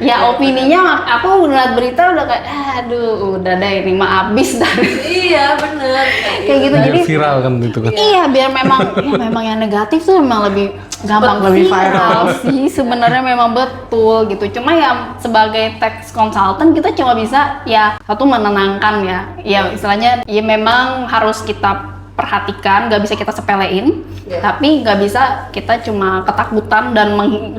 Ya opininya aku ngeliat berita udah kayak aduh udah deh ini mah abis dah. Iya bener. Kayak gitu. Biar Jadi viral kan itu kan. iya biar memang yang negatif tuh memang lebih gampang Lebih viral sih sebenarnya memang betul gitu. Cuma ya sebagai tax consultant kita cuma bisa ya satu menenangkan ya istilahnya ya memang harus kita perhatikan, nggak bisa kita sepelein, tapi nggak bisa kita cuma ketakutan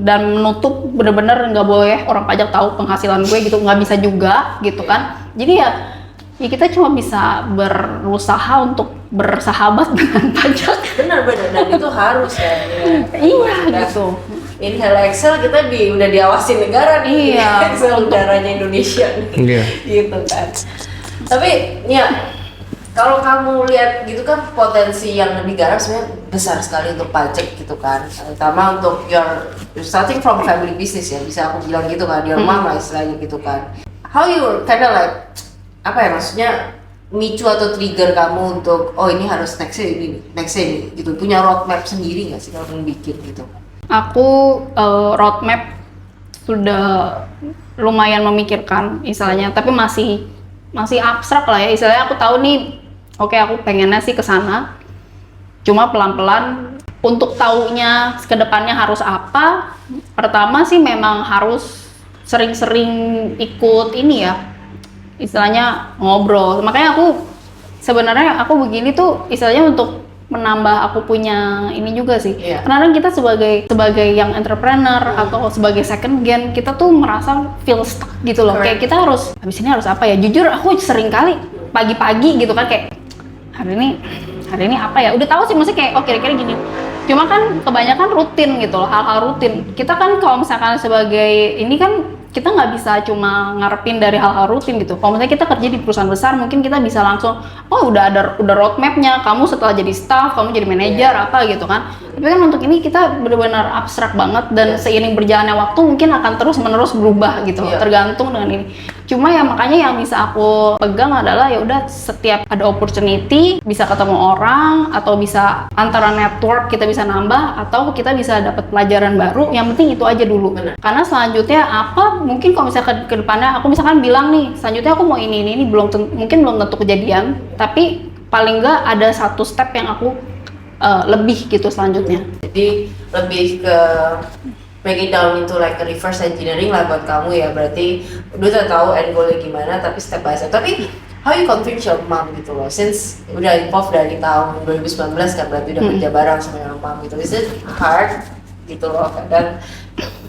dan menutup bener-bener nggak boleh orang pajak tahu penghasilan gue gitu, nggak bisa juga gitu kan. Jadi ya kita cuma bisa berusaha untuk bersahabat dengan pajak. Bener dan itu harus ya. Iya gitu. Inhale Excel kita udah diawasi negara nih. Iya. Excel udaranya Indonesia nih. Iya. Gitu kan. Tapi ya kalau kamu lihat gitu kan potensi yang lebih garang sebenarnya besar sekali untuk pajak gitu kan, terutama untuk you're starting from family business ya, bisa aku bilang gitu kan, your mom lah istilahnya gitu kan. How you kinda like apa ya maksudnya micu atau trigger kamu untuk oh ini harus nextnya ini gitu, punya roadmap sendiri nggak sih kalau kamu bikin gitu? Aku roadmap sudah lumayan memikirkan istilahnya, tapi masih abstrak lah ya istilahnya. Aku tahu nih oke, aku pengennya sih ke sana. Cuma pelan-pelan untuk taunya ke depannya harus apa. Pertama sih memang harus sering-sering ikut ini ya. Istilahnya ngobrol. Makanya sebenarnya aku begini tuh istilahnya untuk menambah aku punya ini juga sih. Iya. Karena kita sebagai yang entrepreneur atau sebagai second gen, kita tuh merasa feel stuck gitu loh. Correct. Kayak kita habis ini harus apa ya? Jujur aku sering kali pagi-pagi gitu kan kayak hari ini apa ya? Udah tahu sih maksudnya kayak oh kira-kira gini. Cuma kan kebanyakan rutin gitu loh, hal-hal rutin. Kita kan kalau misalkan sebagai ini kan kita nggak bisa cuma ngarepin dari hal-hal rutin gitu. Kalau misalnya kita kerja di perusahaan besar, mungkin kita bisa langsung, oh udah roadmapnya, kamu setelah jadi staff, kamu jadi manajer apa gitu kan. Tapi kan untuk ini kita benar-benar abstrak banget dan seiring berjalannya waktu mungkin akan terus-menerus berubah gitu, tergantung dengan ini. Cuma ya makanya yang bisa aku pegang adalah ya udah setiap ada opportunity bisa ketemu orang atau bisa antara network kita bisa nambah atau kita bisa dapat pelajaran baru. Yang penting itu aja dulu. Karena selanjutnya apa mungkin kalau misalkan ke depannya aku misalkan bilang nih selanjutnya aku mau ini mungkin belum tentu kejadian, tapi paling nggak ada satu step yang aku lebih gitu selanjutnya. Jadi lebih ke break it down into like a reverse engineering lah buat kamu ya, berarti udah tahu end goalnya gimana tapi step by step. Tapi how you convince your mom gitu loh, since udah involved dari tahun 2019 kan, berarti udah kerja bareng sama your mom gitu. Is it hard gitu loh kadang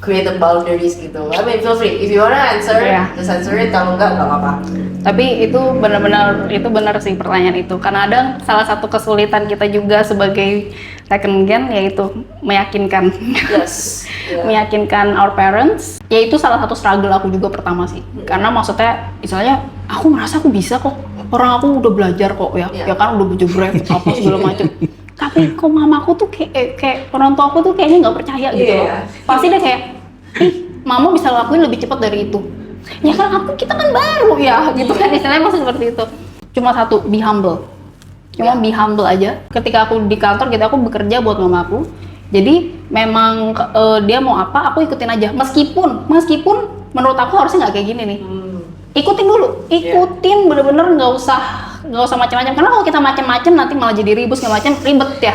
create the boundaries gitu? I mean feel free if you wanna answer, just answer it, kalau enggak apa-apa. Tapi itu benar sih pertanyaan itu. Karena ada salah satu kesulitan kita juga sebagai second gen yaitu meyakinkan. Yes. Yeah. Meyakinkan our parents. Yaitu salah satu struggle aku juga pertama sih. Karena maksudnya misalnya aku merasa aku bisa kok. Orang aku udah belajar kok ya. Ya kan udah berjebrek apa segala macam. Tapi kok mamaku tuh kayak orang tua aku tuh kayaknya nggak percaya gitu loh. Pasti dia kayak, ih mama bisa lakuin lebih cepat dari itu. Ya kan kita kan baru ya, gitu kan istilahnya masih seperti itu. Cuma satu, be humble. Cuma be humble aja. Ketika aku di kantor gitu, aku bekerja buat mamaku. Jadi memang dia mau apa, aku ikutin aja. Meskipun menurut aku harusnya nggak kayak gini nih. Ikutin dulu, ikutin bener-bener nggak usah macam-macam. Karena kalau kita macam-macam nanti malah jadi ribut segala macam, ribet ya.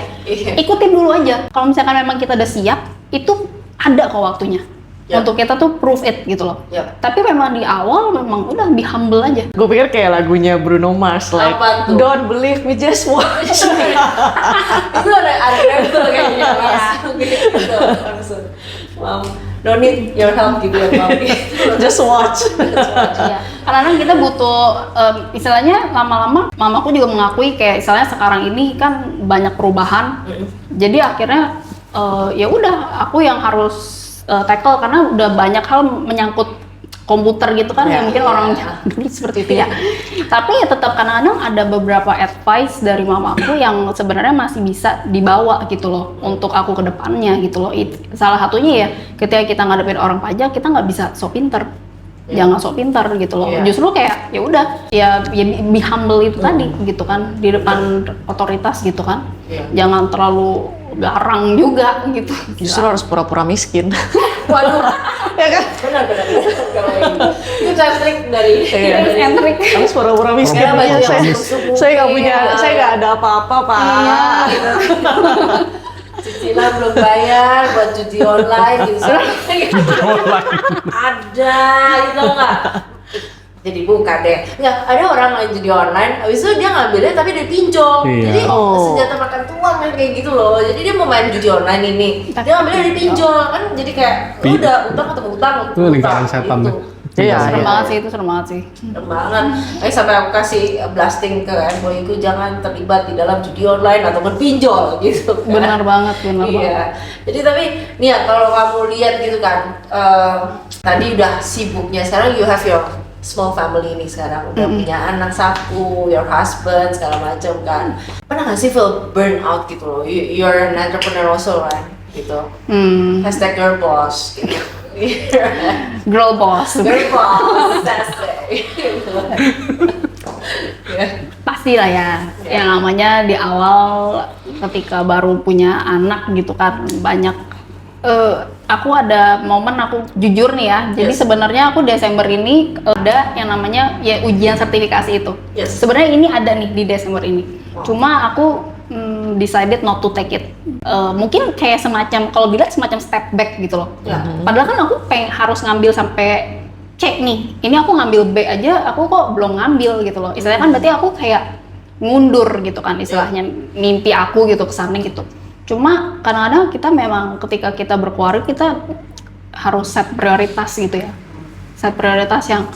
Ikutin dulu aja. Kalau misalkan memang kita udah siap, itu ada kok waktunya. Untuk kita tuh prove it gitu loh. Tapi memang di awal memang udah be humble aja. Gue pikir kayak lagunya Bruno Mars, like Apa tuh? don't believe me, just watch. Itu ada rebel kayaknya langsung gitu langsung. No need your help gitu ya Mam. Just watch. Iya. Kadang-kadang kita butuh istilahnya lama-lama mamaku juga mengakui kayak istilahnya sekarang ini kan banyak perubahan. Jadi akhirnya ya udah aku yang harus tackle karena udah banyak hal menyangkut komputer gitu kan yang mungkin orang dulu seperti itu ya. Tapi ya tetap kadang-kadang ada beberapa advice dari mamaku yang sebenarnya masih bisa dibawa gitu loh untuk aku ke depannya gitu loh. Salah satunya ya ketika kita ngadepin orang pajak kita nggak bisa sok pinter. Jangan sok pintar gitu loh. Justru kayak ya udah ya be humble itu tadi gitu kan di depan otoritas gitu kan. Jangan terlalu garang juga gitu. Justru harus pura-pura miskin. Waduh, Ya kan? benar. Itu trik dari Entrik. Harus pura-pura miskin. Ya, baju Iya, yang saya nggak punya, saya nggak ada apa-apa, Pak. Iya. cicilan belum bayar buat judi online gitu. Ada gitu nggak? Jadi bukan deh, nggak ada orang main judi online, habis itu dia ngambilnya tapi dia pinjol, Iya. jadi senjata makan tuan kan kayak gitu loh. Jadi dia mau main judi online ini, dia ngambilnya dia pinjol kan, jadi kayak udah utang ketemu utang. Itu lingkaran setan gitu. deh. Iya, Serem iya. banget sih itu, serem banget sih. Serem banget. Sampai aku kasih blasting ke employee-ku jangan terlibat di dalam judi online ataupun pinjol gitu. Kan. Benar banget, benar banget. Iya. Jadi tapi nih ya kalau kamu lihat gitu kan, tadi udah sibuknya, sekarang you have your small family ini sekarang udah punya anak satu, your husband segala macam kan. Pernah nggak sih feel burn out gitu loh? You're an entrepreneur also right? Gitu. Hashtag girl boss. Gitu. Girl boss. Girl boss. That's it. Pastilah ya. Yang namanya di awal ketika baru punya anak gitu kan banyak. Aku ada momen aku jujur nih ya. Jadi sebenarnya aku Desember ini ada yang namanya ya ujian sertifikasi itu. Sebenarnya ini ada nih di Desember ini. Cuma aku decided not to take it. Mungkin kayak semacam kalau bilang semacam step back gitu loh. Padahal kan aku harus ngambil sampai C nih. Ini aku ngambil B aja, aku kok belum ngambil gitu loh. Istilahnya kan berarti aku kayak ngundur gitu kan istilahnya mimpi aku gitu kesamping gitu. Cuma kadang-kadang kita memang ketika kita berkeluarga kita harus set prioritas gitu ya. Set prioritas yang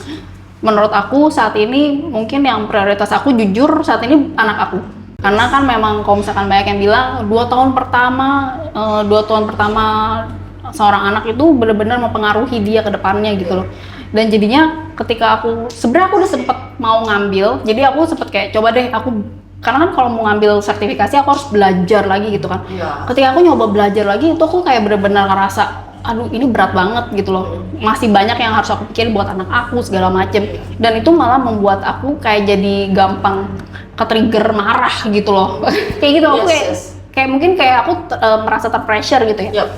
menurut aku saat ini mungkin yang prioritas aku jujur saat ini anak aku. Karena kan memang kalau misalkan banyak yang bilang 2 tahun pertama seorang anak itu benar-benar mempengaruhi dia ke depannya gitu loh. Dan jadinya ketika sebenarnya aku udah sempet mau ngambil, jadi aku sempet kayak coba deh karena kan kalau mau ngambil sertifikasi aku harus belajar lagi gitu kan. Ketika aku nyoba belajar lagi itu aku kayak benar-benar ngerasa aduh ini berat banget gitu loh. Masih banyak yang harus aku pikirin buat anak aku segala macem. Dan itu malah membuat aku kayak jadi gampang ke-trigger marah gitu loh. Kayak gitu aku kayak mungkin kayak aku merasa terpressure gitu ya.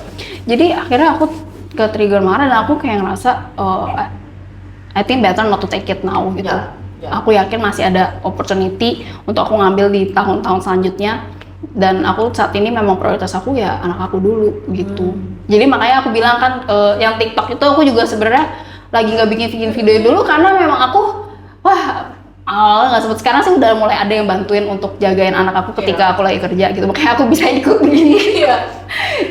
Jadi akhirnya aku ke-trigger marah dan aku kayak ngerasa I think better not to take it now gitu. Aku yakin masih ada opportunity untuk aku ngambil di tahun-tahun selanjutnya. Dan aku saat ini memang prioritas aku ya anak aku dulu gitu. Jadi makanya aku bilang kan yang TikTok itu aku juga sebenarnya lagi nggak bikin video dulu karena memang aku nggak sempet. Sekarang sih udah mulai ada yang bantuin untuk jagain anak aku ketika aku lagi kerja gitu. Makanya aku bisa ikut begini.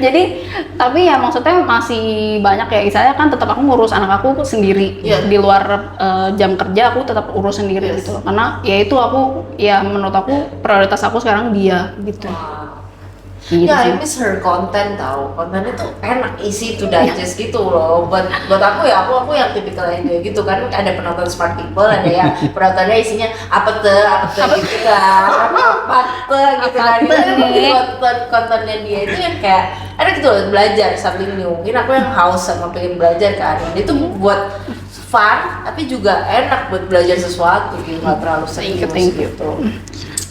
Jadi tapi ya maksudnya masih banyak ya. Misalnya kan tetap aku ngurus anak aku sendiri di luar jam kerja aku tetap urus sendiri gitu. Karena ya itu menurut aku prioritas aku sekarang dia gitu. Gitu Ya, sih. I miss her content tau. Kontennya tuh enak, easy to digest gitu loh. Buat aku ya, aku yang tipikal yang kayak gitu kan. Ada penonton smart people, ada yang penontonnya isinya apa tuh gitu kan. Apa gitu kan. Kontennya dia itu yang kayak ada gitu loh, belajar sambil ini. Mungkin aku yang haus sama pengen belajar kan. Dia tuh buat fun tapi juga enak buat belajar sesuatu gitu, nggak terlalu serius Thank you. gitu.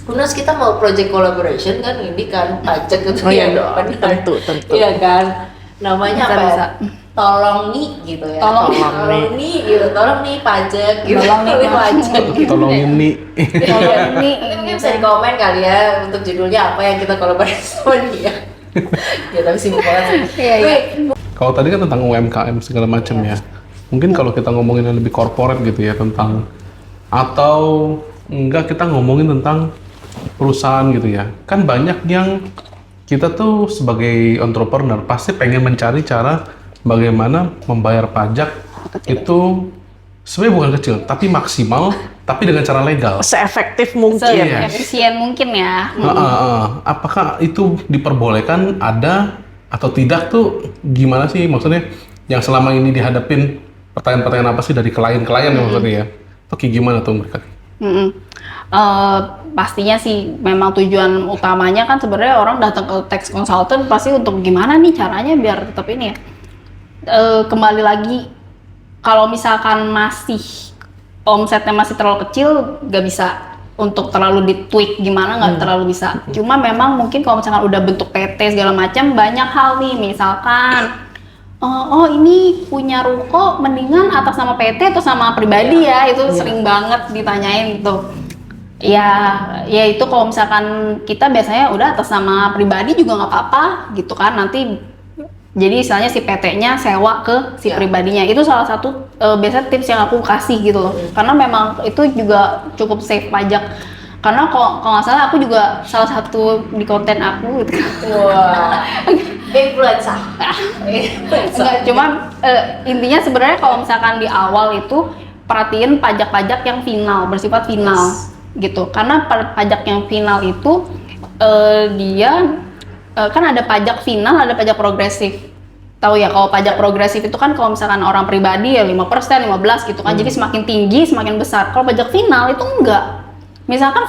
Kemudian kita mau project collaboration kan, ini kan pajak gitu Oh iya ya, dong, benar. tentu. Iya kan, namanya apa ya? Bisa. Tolong nih gitu ya. Tolong nih gitu, tolong nih pajak gitu. Tolong nih, pajak gitu. Tolongin nih. Tolong nih. Nanti mungkin bisa di komen kali ya untuk judulnya apa yang kita kolaborasi sama dia. Ya tapi sibuk banget. Iya, iya. Kalau tadi kan tentang UMKM segala macam ya. Mungkin kalau kita ngomongin yang lebih corporate gitu ya tentang, atau enggak kita ngomongin tentang perusahaan gitu ya. Kan banyak yang kita tuh sebagai entrepreneur pasti pengen mencari cara bagaimana membayar pajak itu sebenarnya bukan kecil, tapi maksimal, tapi dengan cara legal. Seefektif mungkin. Iya. Efisien mungkin ya. Apakah itu diperbolehkan ada atau tidak tuh gimana sih maksudnya yang selama ini dihadapin pertanyaan-pertanyaan apa sih dari klien-klien ya maksudnya ya? Atau kayak gimana tuh mereka? Pastinya sih memang tujuan utamanya kan sebenarnya orang datang ke tax consultant pasti untuk gimana nih caranya biar tetap ini ya. Kembali lagi kalau misalkan masih omsetnya masih terlalu kecil nggak bisa untuk terlalu di-tweak gimana, nggak terlalu bisa. Cuma memang mungkin kalau misalkan udah bentuk PT segala macam banyak hal nih, misalkan oh ini punya ruko mendingan atas nama PT atau sama pribadi ya, itu sering banget ditanyain gitu. Ya itu kalau misalkan kita biasanya udah atas nama pribadi juga nggak apa-apa gitu kan, nanti jadi istilahnya si PT-nya sewa ke si pribadinya. Itu salah satu biasanya tips yang aku kasih gitu loh, karena memang itu juga cukup safe pajak. Karena kalau nggak salah aku juga salah satu di konten aku gitu. Wah, influencer. Enggak, cuma intinya sebenarnya kalau misalkan di awal itu perhatiin pajak-pajak yang final, bersifat final gitu. Karena pajak yang final itu dia kan ada pajak final, ada pajak progresif. Tahu ya, kalau pajak progresif itu kan kalau misalkan orang pribadi ya 5%, 15 gitu kan. Jadi semakin tinggi semakin besar. Kalau pajak final itu enggak. Misalkan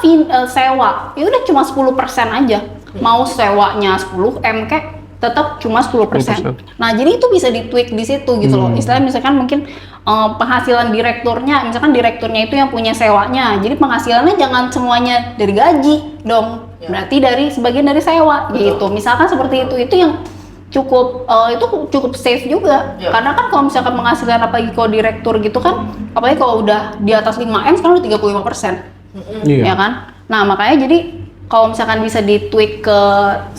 sewa, ya udah cuma 10% aja. Mau sewanya 10M kek, tetap cuma 10%. Nah, jadi itu bisa di-tweak di situ gitu loh. Istilahnya misalkan mungkin penghasilan direkturnya, misalkan direkturnya itu yang punya sewanya. Jadi penghasilannya jangan semuanya dari gaji dong. Berarti dari sebagian dari sewa gitu. Misalkan seperti itu yang cukup itu cukup safe juga. Karena kan kalau misalkan penghasilan apalagi kalau direktur gitu kan, apalagi kalau udah di atas 5M sekarang udah 35%. Ya kan? Nah, makanya jadi kalau misalkan bisa di-tweak ke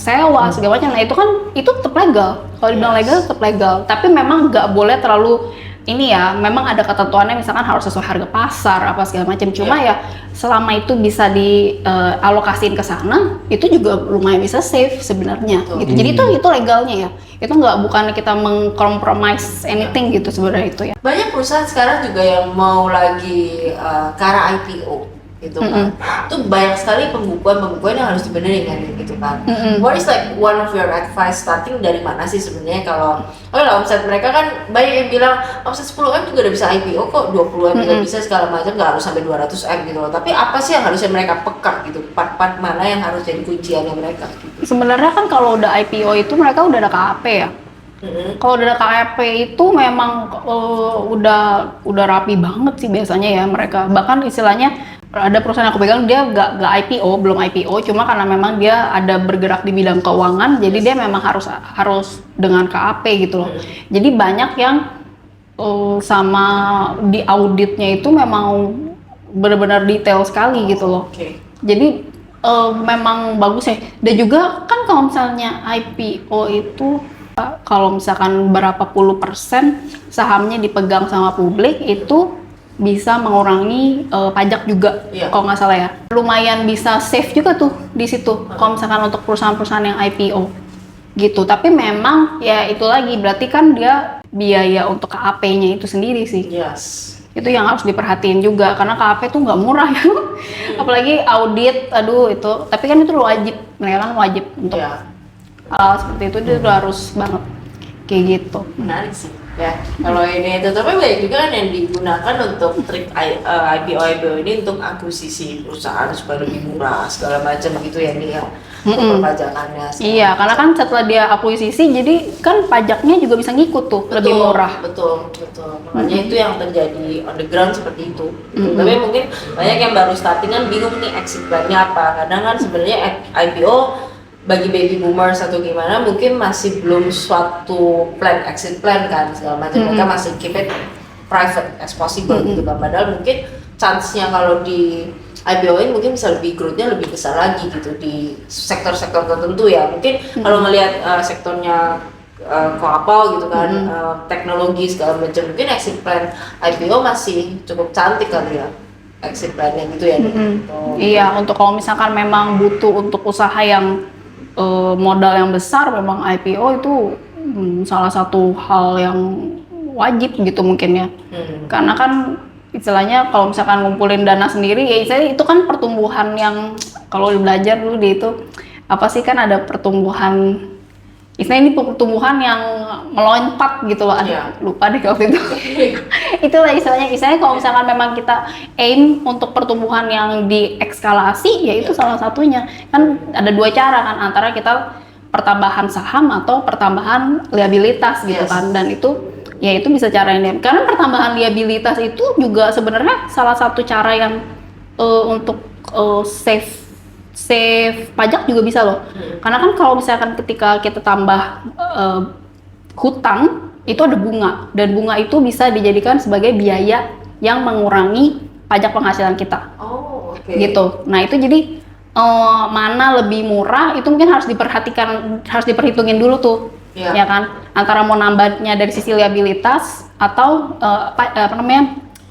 sewa segala macam, nah itu kan itu tetap legal. Kalau dibilang legal tetap legal, tapi memang nggak boleh terlalu ini ya. Memang ada ketentuannya, misalkan harus sesuai harga pasar apa segala macam. Cuma ya selama itu bisa dialokasiin ke sana, itu juga lumayan bisa safe sebenarnya. Gitu. Jadi itu legalnya ya. Itu bukan kita mengcompromise anything gitu sebenarnya itu ya. Banyak perusahaan sekarang juga yang mau lagi ke arah IPO gitu kan. Itu banyak sekali pembukuan yang harus dibenerin kan gitu kan. What is like one of your advice, starting dari mana sih sebenarnya kalau omset mereka kan banyak yang bilang omset 10M juga udah bisa IPO kok, 20M juga bisa segala macam, nggak harus sampai 200M gitu loh. Tapi apa sih yang harusnya mereka peka gitu? Part-part mana yang harus jadi kunciannya mereka gitu. Sebenarnya kan kalau udah IPO itu mereka udah ada KAP ya. Kalau udah ada KAP itu memang udah rapi banget sih biasanya ya mereka. Bahkan istilahnya ada perusahaan yang aku pegang dia nggak IPO, belum IPO, cuma karena memang dia ada bergerak di bidang keuangan, jadi dia memang harus dengan KAP gitu loh. Jadi banyak yang sama di auditnya itu memang benar-benar detail sekali gitu loh. Jadi memang bagus ya. Dan juga kan kalau misalnya IPO itu kalau misalkan berapa puluh persen sahamnya dipegang sama publik itu bisa mengurangi pajak juga, kalau nggak salah ya. Lumayan bisa save juga tuh di situ. Kalau misalkan untuk perusahaan-perusahaan yang IPO gitu. Tapi memang ya itu lagi berarti kan dia biaya untuk KAP-nya itu sendiri sih. Itu yang harus diperhatiin juga karena KAP tuh nggak murah ya. Apalagi audit, aduh itu. Tapi kan itu wajib, mereka kan wajib untuk hal seperti itu dia udah harus banget kayak gitu. Menarik sih. Ya, kalau ini itu tapi banyak juga kan yang digunakan untuk trik IPO ini untuk akuisisi perusahaan supaya lebih murah segala macam gitu ya nih ya. untuk perpajakannya. Iya, karena kan setelah dia akuisisi, jadi kan pajaknya juga bisa ngikut tuh, lebih murah. Betul. Makanya itu yang terjadi on the ground seperti itu. Tapi mungkin banyak yang baru starting kan bingung nih exit plan-nya apa. Kadang kan sebenarnya IPO bagi baby boomers atau gimana mungkin masih belum suatu exit plan kan segala macam. Mereka masih keep it private as possible gitu kan. Padahal mungkin chance-nya kalau di IPO-in mungkin bisa lebih growth-nya lebih besar lagi gitu di sektor-sektor tertentu ya. Mungkin kalau ngelihat sektornya Apple gitu kan, teknologi segala macam, mungkin exit plan IPO masih cukup cantik kali ya exit plan-nya gitu ya. Iya, untuk kalau misalkan memang butuh untuk usaha yang modal yang besar, memang IPO itu salah satu hal yang wajib gitu mungkin ya. Karena kan istilahnya kalau misalkan ngumpulin dana sendiri ya istilahnya itu kan pertumbuhan yang kalau belajar dulu di itu apa sih kan ada pertumbuhan istilahnya ini pertumbuhan yang meloncat gitu loh. Lupa deh waktu itu. Itulah istilahnya kalau misalkan memang kita aim untuk pertumbuhan yang diekskalasi ya itu salah satunya. Kan ada dua cara kan antara kita pertambahan saham atau pertambahan liabilitas gitu kan, dan itu ya itu bisa cara ini karena pertambahan liabilitas itu juga sebenarnya salah satu cara yang untuk save pajak juga bisa loh. Karena kan kalau misalkan ketika kita tambah hutang itu ada bunga, dan bunga itu bisa dijadikan sebagai biaya yang mengurangi pajak penghasilan kita. Gitu. Nah itu jadi mana lebih murah itu mungkin harus diperhitungin dulu tuh. Ya kan, antara mau nambahnya dari sisi liabilitas atau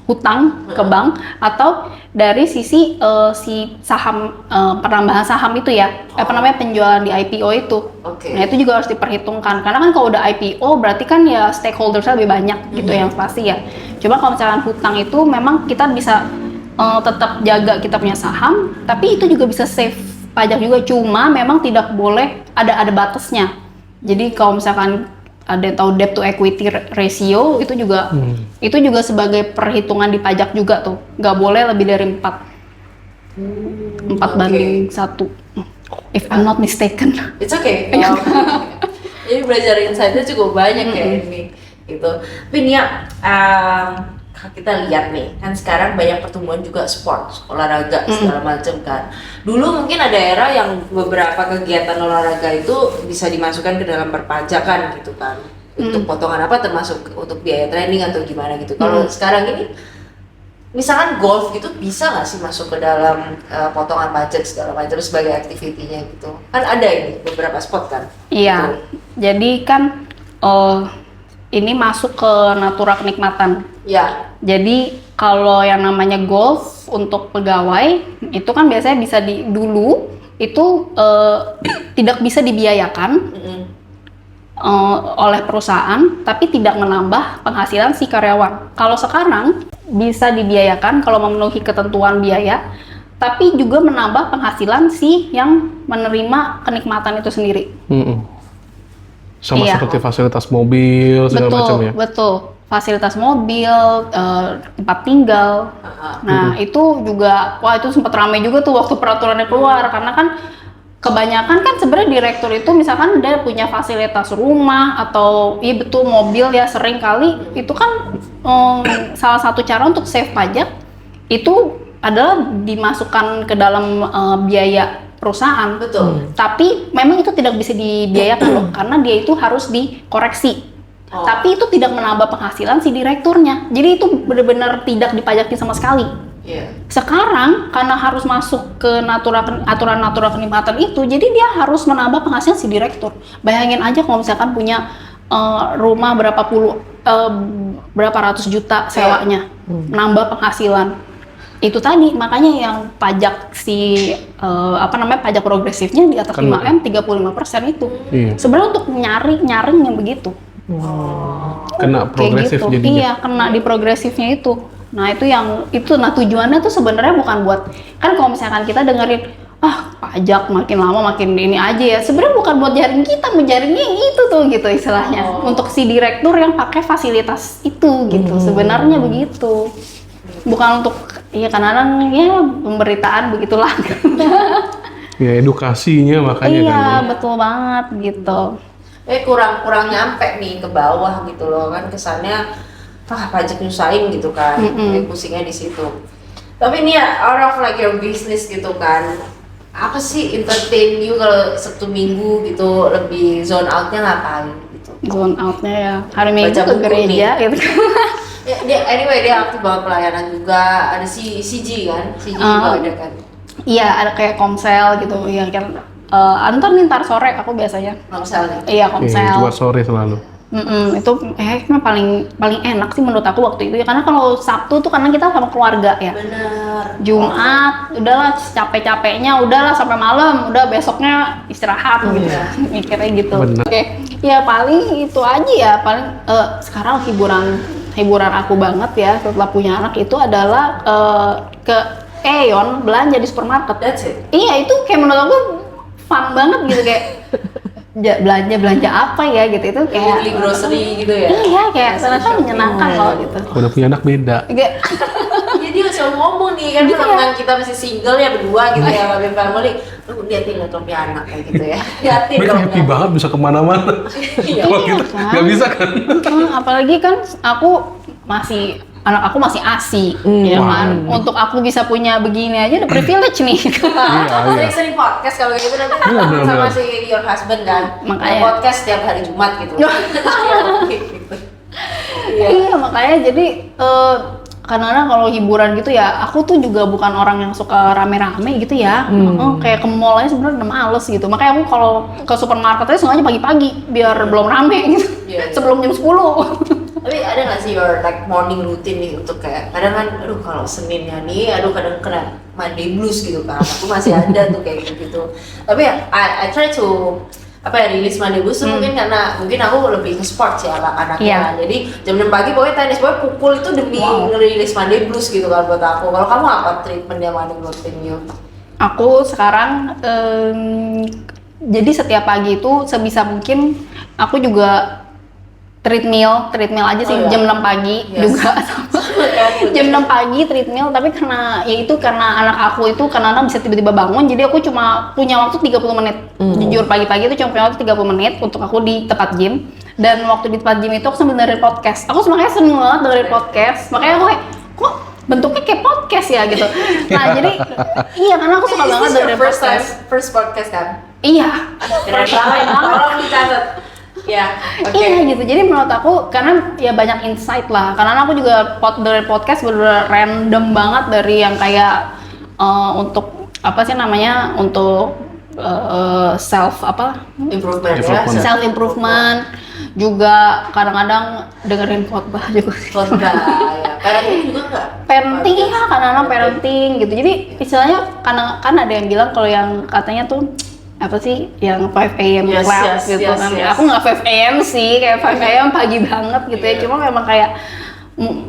hutang ke bank atau dari sisi si saham penambahan saham itu ya, penjualan di IPO itu. Nah itu juga harus diperhitungkan karena kan kalau udah IPO berarti kan ya stakeholdersnya lebih banyak gitu yang pasti ya. Cuma kalau misalkan hutang itu memang kita bisa tetap jaga kita punya saham, tapi itu juga bisa save pajak juga. Cuma memang tidak boleh ada batasnya. Jadi kalau misalkan ada yang tahu debt to equity ratio itu juga sebagai perhitungan di pajak juga tuh, nggak boleh lebih dari 4 banding 1 if I'm not mistaken. It's okay. Jadi belajar insight-nya cukup banyak ya ini gitu. Tapi Nia, kita lihat nih kan sekarang banyak pertumbuhan juga sport, olahraga segala macam kan. Dulu mungkin ada era yang beberapa kegiatan olahraga itu bisa dimasukkan ke dalam perpajakan gitu kan. Untuk potongan apa termasuk untuk biaya training atau gimana gitu. Kalau sekarang ini misalkan golf gitu bisa nggak sih masuk ke dalam potongan pajak segala macam sebagai aktivitinya gitu. Kan ada ini beberapa spot kan. Iya. Gitu. Jadi kan ini masuk ke natura kenikmatan. Ya. Jadi kalau yang namanya golf untuk pegawai itu kan biasanya bisa dulu itu tidak bisa dibiayakan oleh perusahaan, tapi tidak menambah penghasilan si karyawan. Kalau sekarang bisa dibiayakan kalau memenuhi ketentuan biaya, tapi juga menambah penghasilan si yang menerima kenikmatan itu sendiri. Sama seperti fasilitas mobil segala macam ya. Betul. Fasilitas mobil, tempat tinggal. Nah, itu juga itu sempat ramai juga tuh waktu peraturannya keluar karena kan kebanyakan kan sebenarnya direktur itu misalkan dia punya fasilitas rumah atau betul mobil ya, sering kali itu kan salah satu cara untuk save pajak itu adalah dimasukkan ke dalam biaya perusahaan. Betul. Tapi memang itu tidak bisa dibiayakan loh karena dia itu harus dikoreksi. Tapi itu tidak menambah penghasilan si direkturnya. Jadi itu benar-benar tidak dipajakin sama sekali. Sekarang karena harus masuk ke aturan-aturan kenikmatan itu, jadi dia harus menambah penghasilan si direktur. Bayangin aja kalau misalkan punya rumah berapa ratus juta sewanya, nambah penghasilan. Itu tadi makanya yang pajak pajak progresifnya di atas 5M 35% itu. Sebenarnya untuk nyaring yang begitu. Kena progresif gitu. jadinya. Iya, kena di progresifnya itu. Nah, tujuannya tuh sebenarnya bukan buat, kan kalau misalkan kita dengerin pajak makin lama makin ini aja ya. Sebenarnya bukan buat jaring kita, menjaringnya itu tuh gitu istilahnya. Untuk si direktur yang pakai fasilitas itu gitu. Sebenarnya begitu. Bukan untuk kadang-kadang ya pemberitaan begitulah. Ya edukasinya makanya Iya, kan. Ya. betul banget gitu. kurang nyampe nih ke bawah gitu loh kan, kesannya pajak nyusahin gitu kan. Pusingnya di situ. Tapi nih ya, out of like your business gitu kan, apa sih entertain you kalau Sabtu Minggu gitu, lebih zone outnya ngapain gitu? Zone outnya ya hari Minggu Baca ke buku gereja nih. gitu. Dia aktif banget pelayanan juga, ada CG kan, CG juga ada kan. Iya, ada kayak komsel gitu. Iya kan. Ntar sore aku biasanya. Komsel nih. Iya, Jumat komsel. sore selalu. Itu paling enak sih menurut aku waktu itu ya, karena kalau Sabtu tuh karena kita sama keluarga ya. Bener. Jumat udahlah capek-capeknya udahlah sampai malam, udah besoknya istirahat gitu. Mikirnya gitu. Bener. Oke. Ya paling itu aja ya, paling sekarang hiburan aku banget ya setelah punya anak itu adalah ke Aeon belanja di supermarket. That's it. Iya, itu kayak menurut aku fun banget gitu kayak belanja apa ya gitu, itu kayak Beli grocery gitu ya. iya kayak ternyata menyenangkan loh gitu. Udah punya anak beda. Kayak Jadi selalu ngomong nih kan, Iya. teman kita masih single ya berdua gitu ya, sama family, lu liatin lo punya anak kayak gitu ya. Liatin Mereka kalau happy punya banget bisa kemana-mana. Iya. Kalau kita kan? nggak bisa kan. apalagi kan anak aku masih ASI, ya kan. Untuk aku bisa punya begini aja udah privilege nih. Iya. Sering-sering podcast kalau gitu nanti kan Iya, sama bener-bener. si your husband kan. Makanya. Podcast setiap hari Jumat gitu. Gitu. Iya. Iya, makanya jadi kadang-kadang kalau hiburan gitu ya, aku tuh juga bukan orang yang suka rame-rame gitu ya. Kayak ke mall aja sebenarnya udah males gitu. Makanya aku kalau ke supermarket aja sengaja pagi-pagi biar belum rame gitu. Iya. Sebelum jam 10. Tapi ada nggak sih your like morning routine nih untuk kayak kadang kan, aduh kalau Seninnya nih, kadang kena Monday blues gitu kan. Aku masih ada tuh kayak gitu. Tapi ya, I try to rilis Monday blues tuh mungkin karena aku lebih ke sport sih anaknya. Iya. Jadi jam 6 pagi pokoknya tenis, pokoknya pukul itu demi ngerilis Monday blues gitu kan buat aku. Kalau kamu apa treatmentnya morning routine you? Aku sekarang jadi setiap pagi itu sebisa mungkin aku juga treadmill aja sih. Oh, iya. Jam 6 pagi Yes. juga jam 6 pagi treadmill, tapi karena anak aku itu kadang bisa tiba-tiba bangun, jadi aku cuma punya waktu 30 menit. Jujur pagi-pagi itu cuma punya waktu 30 menit untuk aku di tempat gym, dan waktu di tempat gym itu aku sambil dengerin podcast. Aku makanya seneng banget dengerin podcast, makanya aku kayak kok bentuknya kayak podcast ya gitu. Nah jadi iya, karena aku suka Is banget this your dengerin podcast. first podcast kan? Iya. Keren banget. Tolong dicatat. Ya, oke. Iya gitu, jadi menurut aku karena ya banyak insight lah, karena aku juga dari podcast bener random banget, dari yang kayak untuk apa sih namanya, untuk self Improvement Improvement. ya. self improvement, juga kadang-kadang dengerin khotbah juga sih. Khotbah ya. Parenting juga enggak? Parenting ya, kadang-kadang parenting gitu, jadi istilahnya kan ada yang bilang kalau yang katanya tuh apa sih yang 5 AM Yes, class yes, gitu yes, kan. yes. Aku nggak 5 AM sih, kayak 5 AM pagi banget gitu ya. Iya. Cuma memang kayak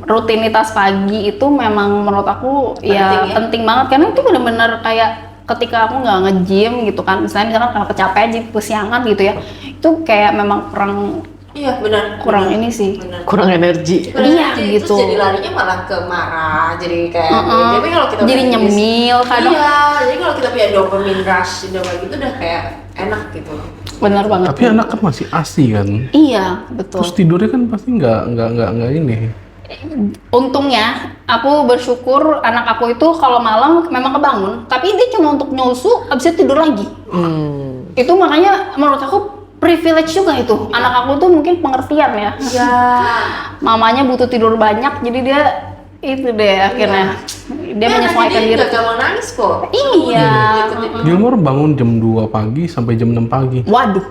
rutinitas pagi itu memang menurut aku ya Penting ya? penting banget, karena itu benar-benar kayak ketika aku nggak nge-gym gitu kan, misalnya karena kecapean jadi kesiangan gitu ya, itu kayak memang Iya, benar. kurang ini sih. Benar. Kurang energi. Iya, Jadi gitu. Terus jadi larinya malah ke marah, jadi kayak jadi kalau kita Jadi udah nyemil kadang. Iya, jadi kalau kita punya dopamine rush udah kayak gitu udah kayak enak gitu. Benar banget. Tapi anak kan masih ASI kan. Iya, betul. Terus tidurnya kan pasti nggak ini. Untungnya aku bersyukur anak aku itu kalau malam memang kebangun, tapi dia cuma untuk nyusu habis itu tidur lagi. Itu makanya menurut aku privilege juga itu. Anak aku tuh mungkin pengertian ya. Iya. Mamanya butuh tidur banyak, jadi dia itu deh akhirnya dia menyesuaikan diri. Dia nggak mau nangis kok. Iya. Dia umur bangun jam 2 pagi sampai jam 6 pagi. Waduh,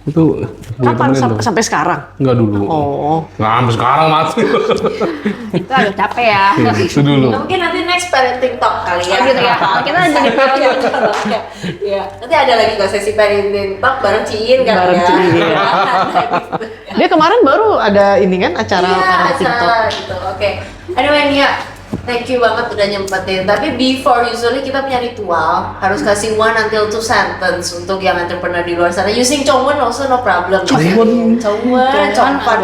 Itu gue Kapan temenin tuh. sampai sekarang? Enggak dulu. Oh. Nggak sampai sekarang mati. itu agak capek ya. Itu dulu. Mungkin nanti next parenting talk kali ya. Oh, gitu ya. Kita jadi parenting. Iya. Nanti ada lagi kok sesi parenting talk bareng Ciin kan Bareng ya. Ciin. Iya. Dia kemarin baru ada ini kan acara Iya, parenting talk. acara gitu. Oke. Anyway, Nia, Thank you banget udah nyempetin. Tapi before usually kita punya ritual harus kasih 1 until 2 sentence untuk yang entrepreneur di luar sana. Using Chongwen also no problem. Chongwen. Chongpan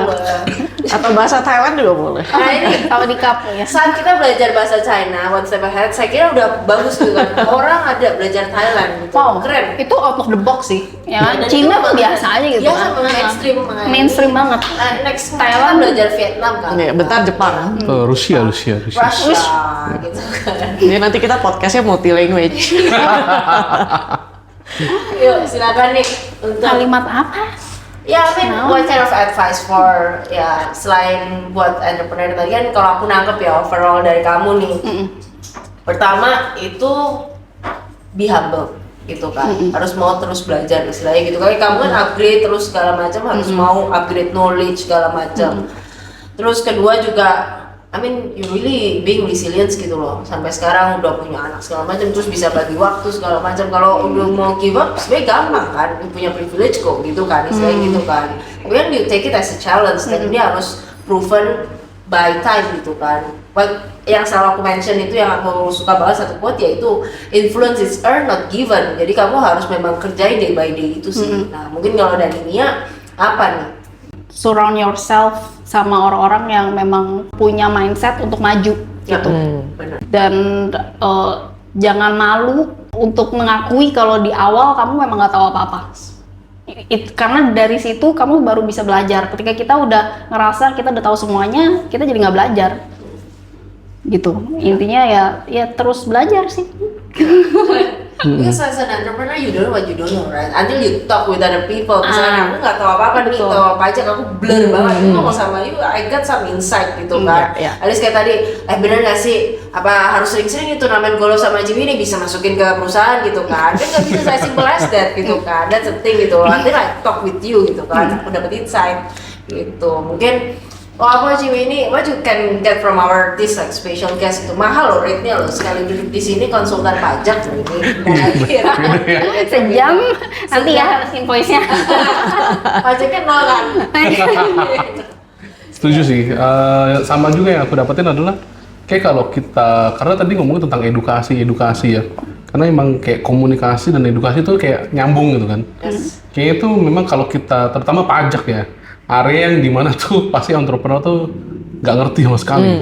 Atau bahasa Thailand juga boleh. Nah ini Kalau di kamu ya. saat kita belajar bahasa China, one step ahead, saya kira udah bagus gitu kan. Orang ada belajar Thailand gitu. Wow, Keren. itu out of the box sih. Ya kan? Dan Cina itu tuh biasa aja gitu biasa, kan. mainstream makanya. Mainstream banget. Nah, next Thailand belajar Vietnam kan. Nih, bentar Jepang. Rusia. Russia gitu kan. Jadi nanti kita podcastnya multi language. Yuk silakan nih untuk Kalimat apa? ya, I mean, what kind of advice for ya selain buat entrepreneur tadi kan kalau aku nangkep ya overall dari kamu nih. Pertama itu be humble gitu kan, harus mau terus belajar istilahnya gitu kan. Kamu kan upgrade terus segala macam, harus mau upgrade knowledge segala macam. Terus kedua juga I mean, you really being resilient gitu loh. Sampai sekarang udah punya anak segala macam, terus bisa bagi waktu segala macam. Kalau udah mau give up, sebenarnya gampang kan. You punya privilege kok gitu kan, istilahnya gitu kan. Tapi kan you take it as a challenge, dan ini harus proven by time gitu kan. But yang selalu aku mention itu yang aku suka banget satu quote yaitu influence is earned not given. Jadi kamu harus memang kerjain day by day itu sih. Nah mungkin kalau dari Nia apa nih? Surround yourself sama orang-orang yang memang punya mindset untuk maju gitu. Benar. Dan jangan malu untuk mengakui kalau di awal kamu memang nggak tahu apa-apa. Karena dari situ kamu baru bisa belajar. Ketika kita udah ngerasa kita udah tahu semuanya, kita jadi nggak belajar. Gitu. Intinya ya terus belajar sih. Because as an entrepreneur, you don't know what you don't know, right? Until you talk with other people. Misalnya aku nggak tahu apa-apa nih, Betul. tahu apa aja, aku blur banget. Aku ngomong sama you, I got some insight gitu kan. Iya. At least kayak tadi, bener nggak sih? Apa harus sering-sering itu turnamen golf sama Jimmy ini bisa masukin ke perusahaan gitu kan? Kan nggak bisa saya simple as that gitu kan? That's the thing gitu loh. Until I talk with you gitu kan, aku dapat insight gitu. Mungkin apa Jimmy ini, what you can get from our this like special guest itu mahal loh rate-nya loh, sekali duduk di sini konsultan pajak ini dan akhirnya Sejam nanti ya invoice-nya. pajaknya nol kan. Setuju sih. Sama juga yang aku dapetin adalah kayak kalau kita, karena tadi ngomongin tentang edukasi ya. Karena emang kayak komunikasi dan edukasi itu kayak nyambung gitu kan. Kayaknya itu memang kalau kita, terutama pajak ya, area yang dimana tuh pasti entrepreneur tuh nggak ngerti sama sekali.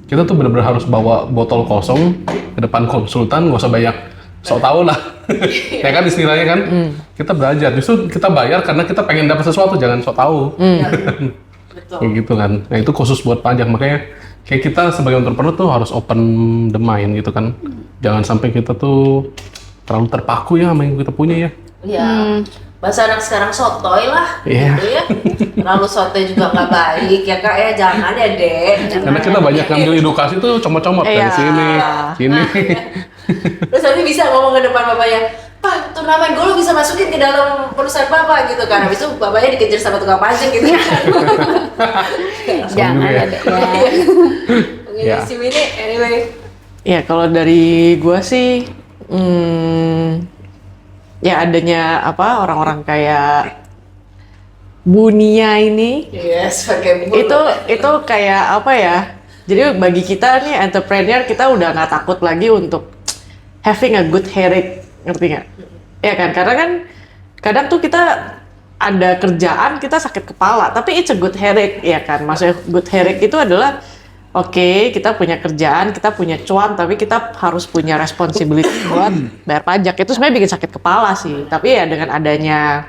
Kita tuh benar-benar harus bawa botol kosong ke depan konsultan, nggak usah banyak sok tahu lah. Ya kan istilahnya kan, kita belajar. Justru kita bayar karena kita pengen dapat sesuatu, jangan sok tahu. Betul. Kayak gitu kan. Nah itu khusus buat pajak, makanya kayak kita sebagai entrepreneur tuh harus open the mind gitu kan. Jangan sampai kita tuh terlalu terpaku ya sama yang kita punya ya. Iya. Bahasa anak sekarang sotoy lah, Iya. gitu ya. Terlalu sotoy juga nggak baik ya kak ya, jangan ya dek. Karena kita banyak ngambil edukasi tuh comot-comot dari Iya. sini. Terus nanti bisa ngomong ke depan bapaknya, Pak, turnamen golf bisa masukin ke dalam perusahaan bapak gitu kan. Habis itu bapaknya dikejar sama tukang pajak gitu kan. Jangan ya. ada ya. Mungkin Ya. si ini anyway. Ya kalau dari gua sih, ya adanya apa orang-orang kayak Bunia ini, Yes, pakai bulu. itu kayak apa ya? Jadi bagi kita nih entrepreneur, kita udah nggak takut lagi untuk having a good headache, ngerti nggak? Ya kan, karena kan kadang tuh kita ada kerjaan kita sakit kepala, tapi it's a good headache, ya kan? Maksudnya good headache itu adalah oke, kita punya kerjaan, kita punya cuan, tapi kita harus punya responsibility buat bayar pajak. Itu sebenarnya bikin sakit kepala sih. Tapi ya dengan adanya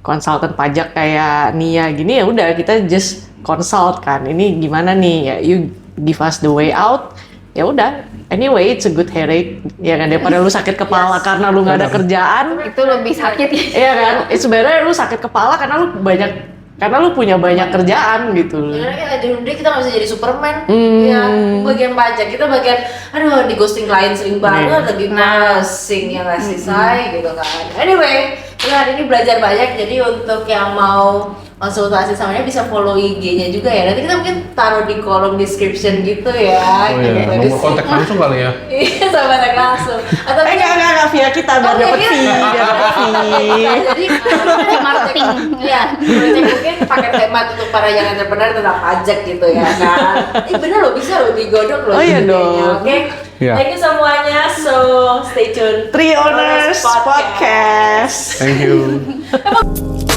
konsultan pajak kayak Nia gini, ya udah kita just consult kan. Ini gimana nih? Ya you give us the way out. Ya udah. Anyway, it's a good headache. Ya kan, daripada lu sakit kepala karena lu nggak ada kerjaan. Itu lebih sakit ya. Iya kan? Sebenarnya lu sakit kepala karena lu punya banyak kerjaan gitu. Ya kan di dunia kita nggak bisa jadi Superman. Ya, bagian pajak kita bagian, aduh di ghosting klien sering banget, lebih pusing ya nggak sih say gitu kan. Anyway, kita hari ini belajar banyak. Jadi untuk yang mau konsultasi sama dia bisa follow IG-nya juga ya. Nanti kita mungkin taruh di kolom description gitu ya. Oh iya, Gitu. nomor kontak langsung kali ya. Iya, sama kontak langsung. Atau enggak via kita biar Oh, dapet iya. fee, biar dapet fee. Jadi Marketing. ya, mungkin pakai tema untuk para yang entrepreneur tentang pajak gitu ya kan. Bener loh, bisa loh digodok loh. Oh iya idenya, dong. Oke. Iya. Thank you semuanya. So stay tune. Three Owners Podcast. Thank you.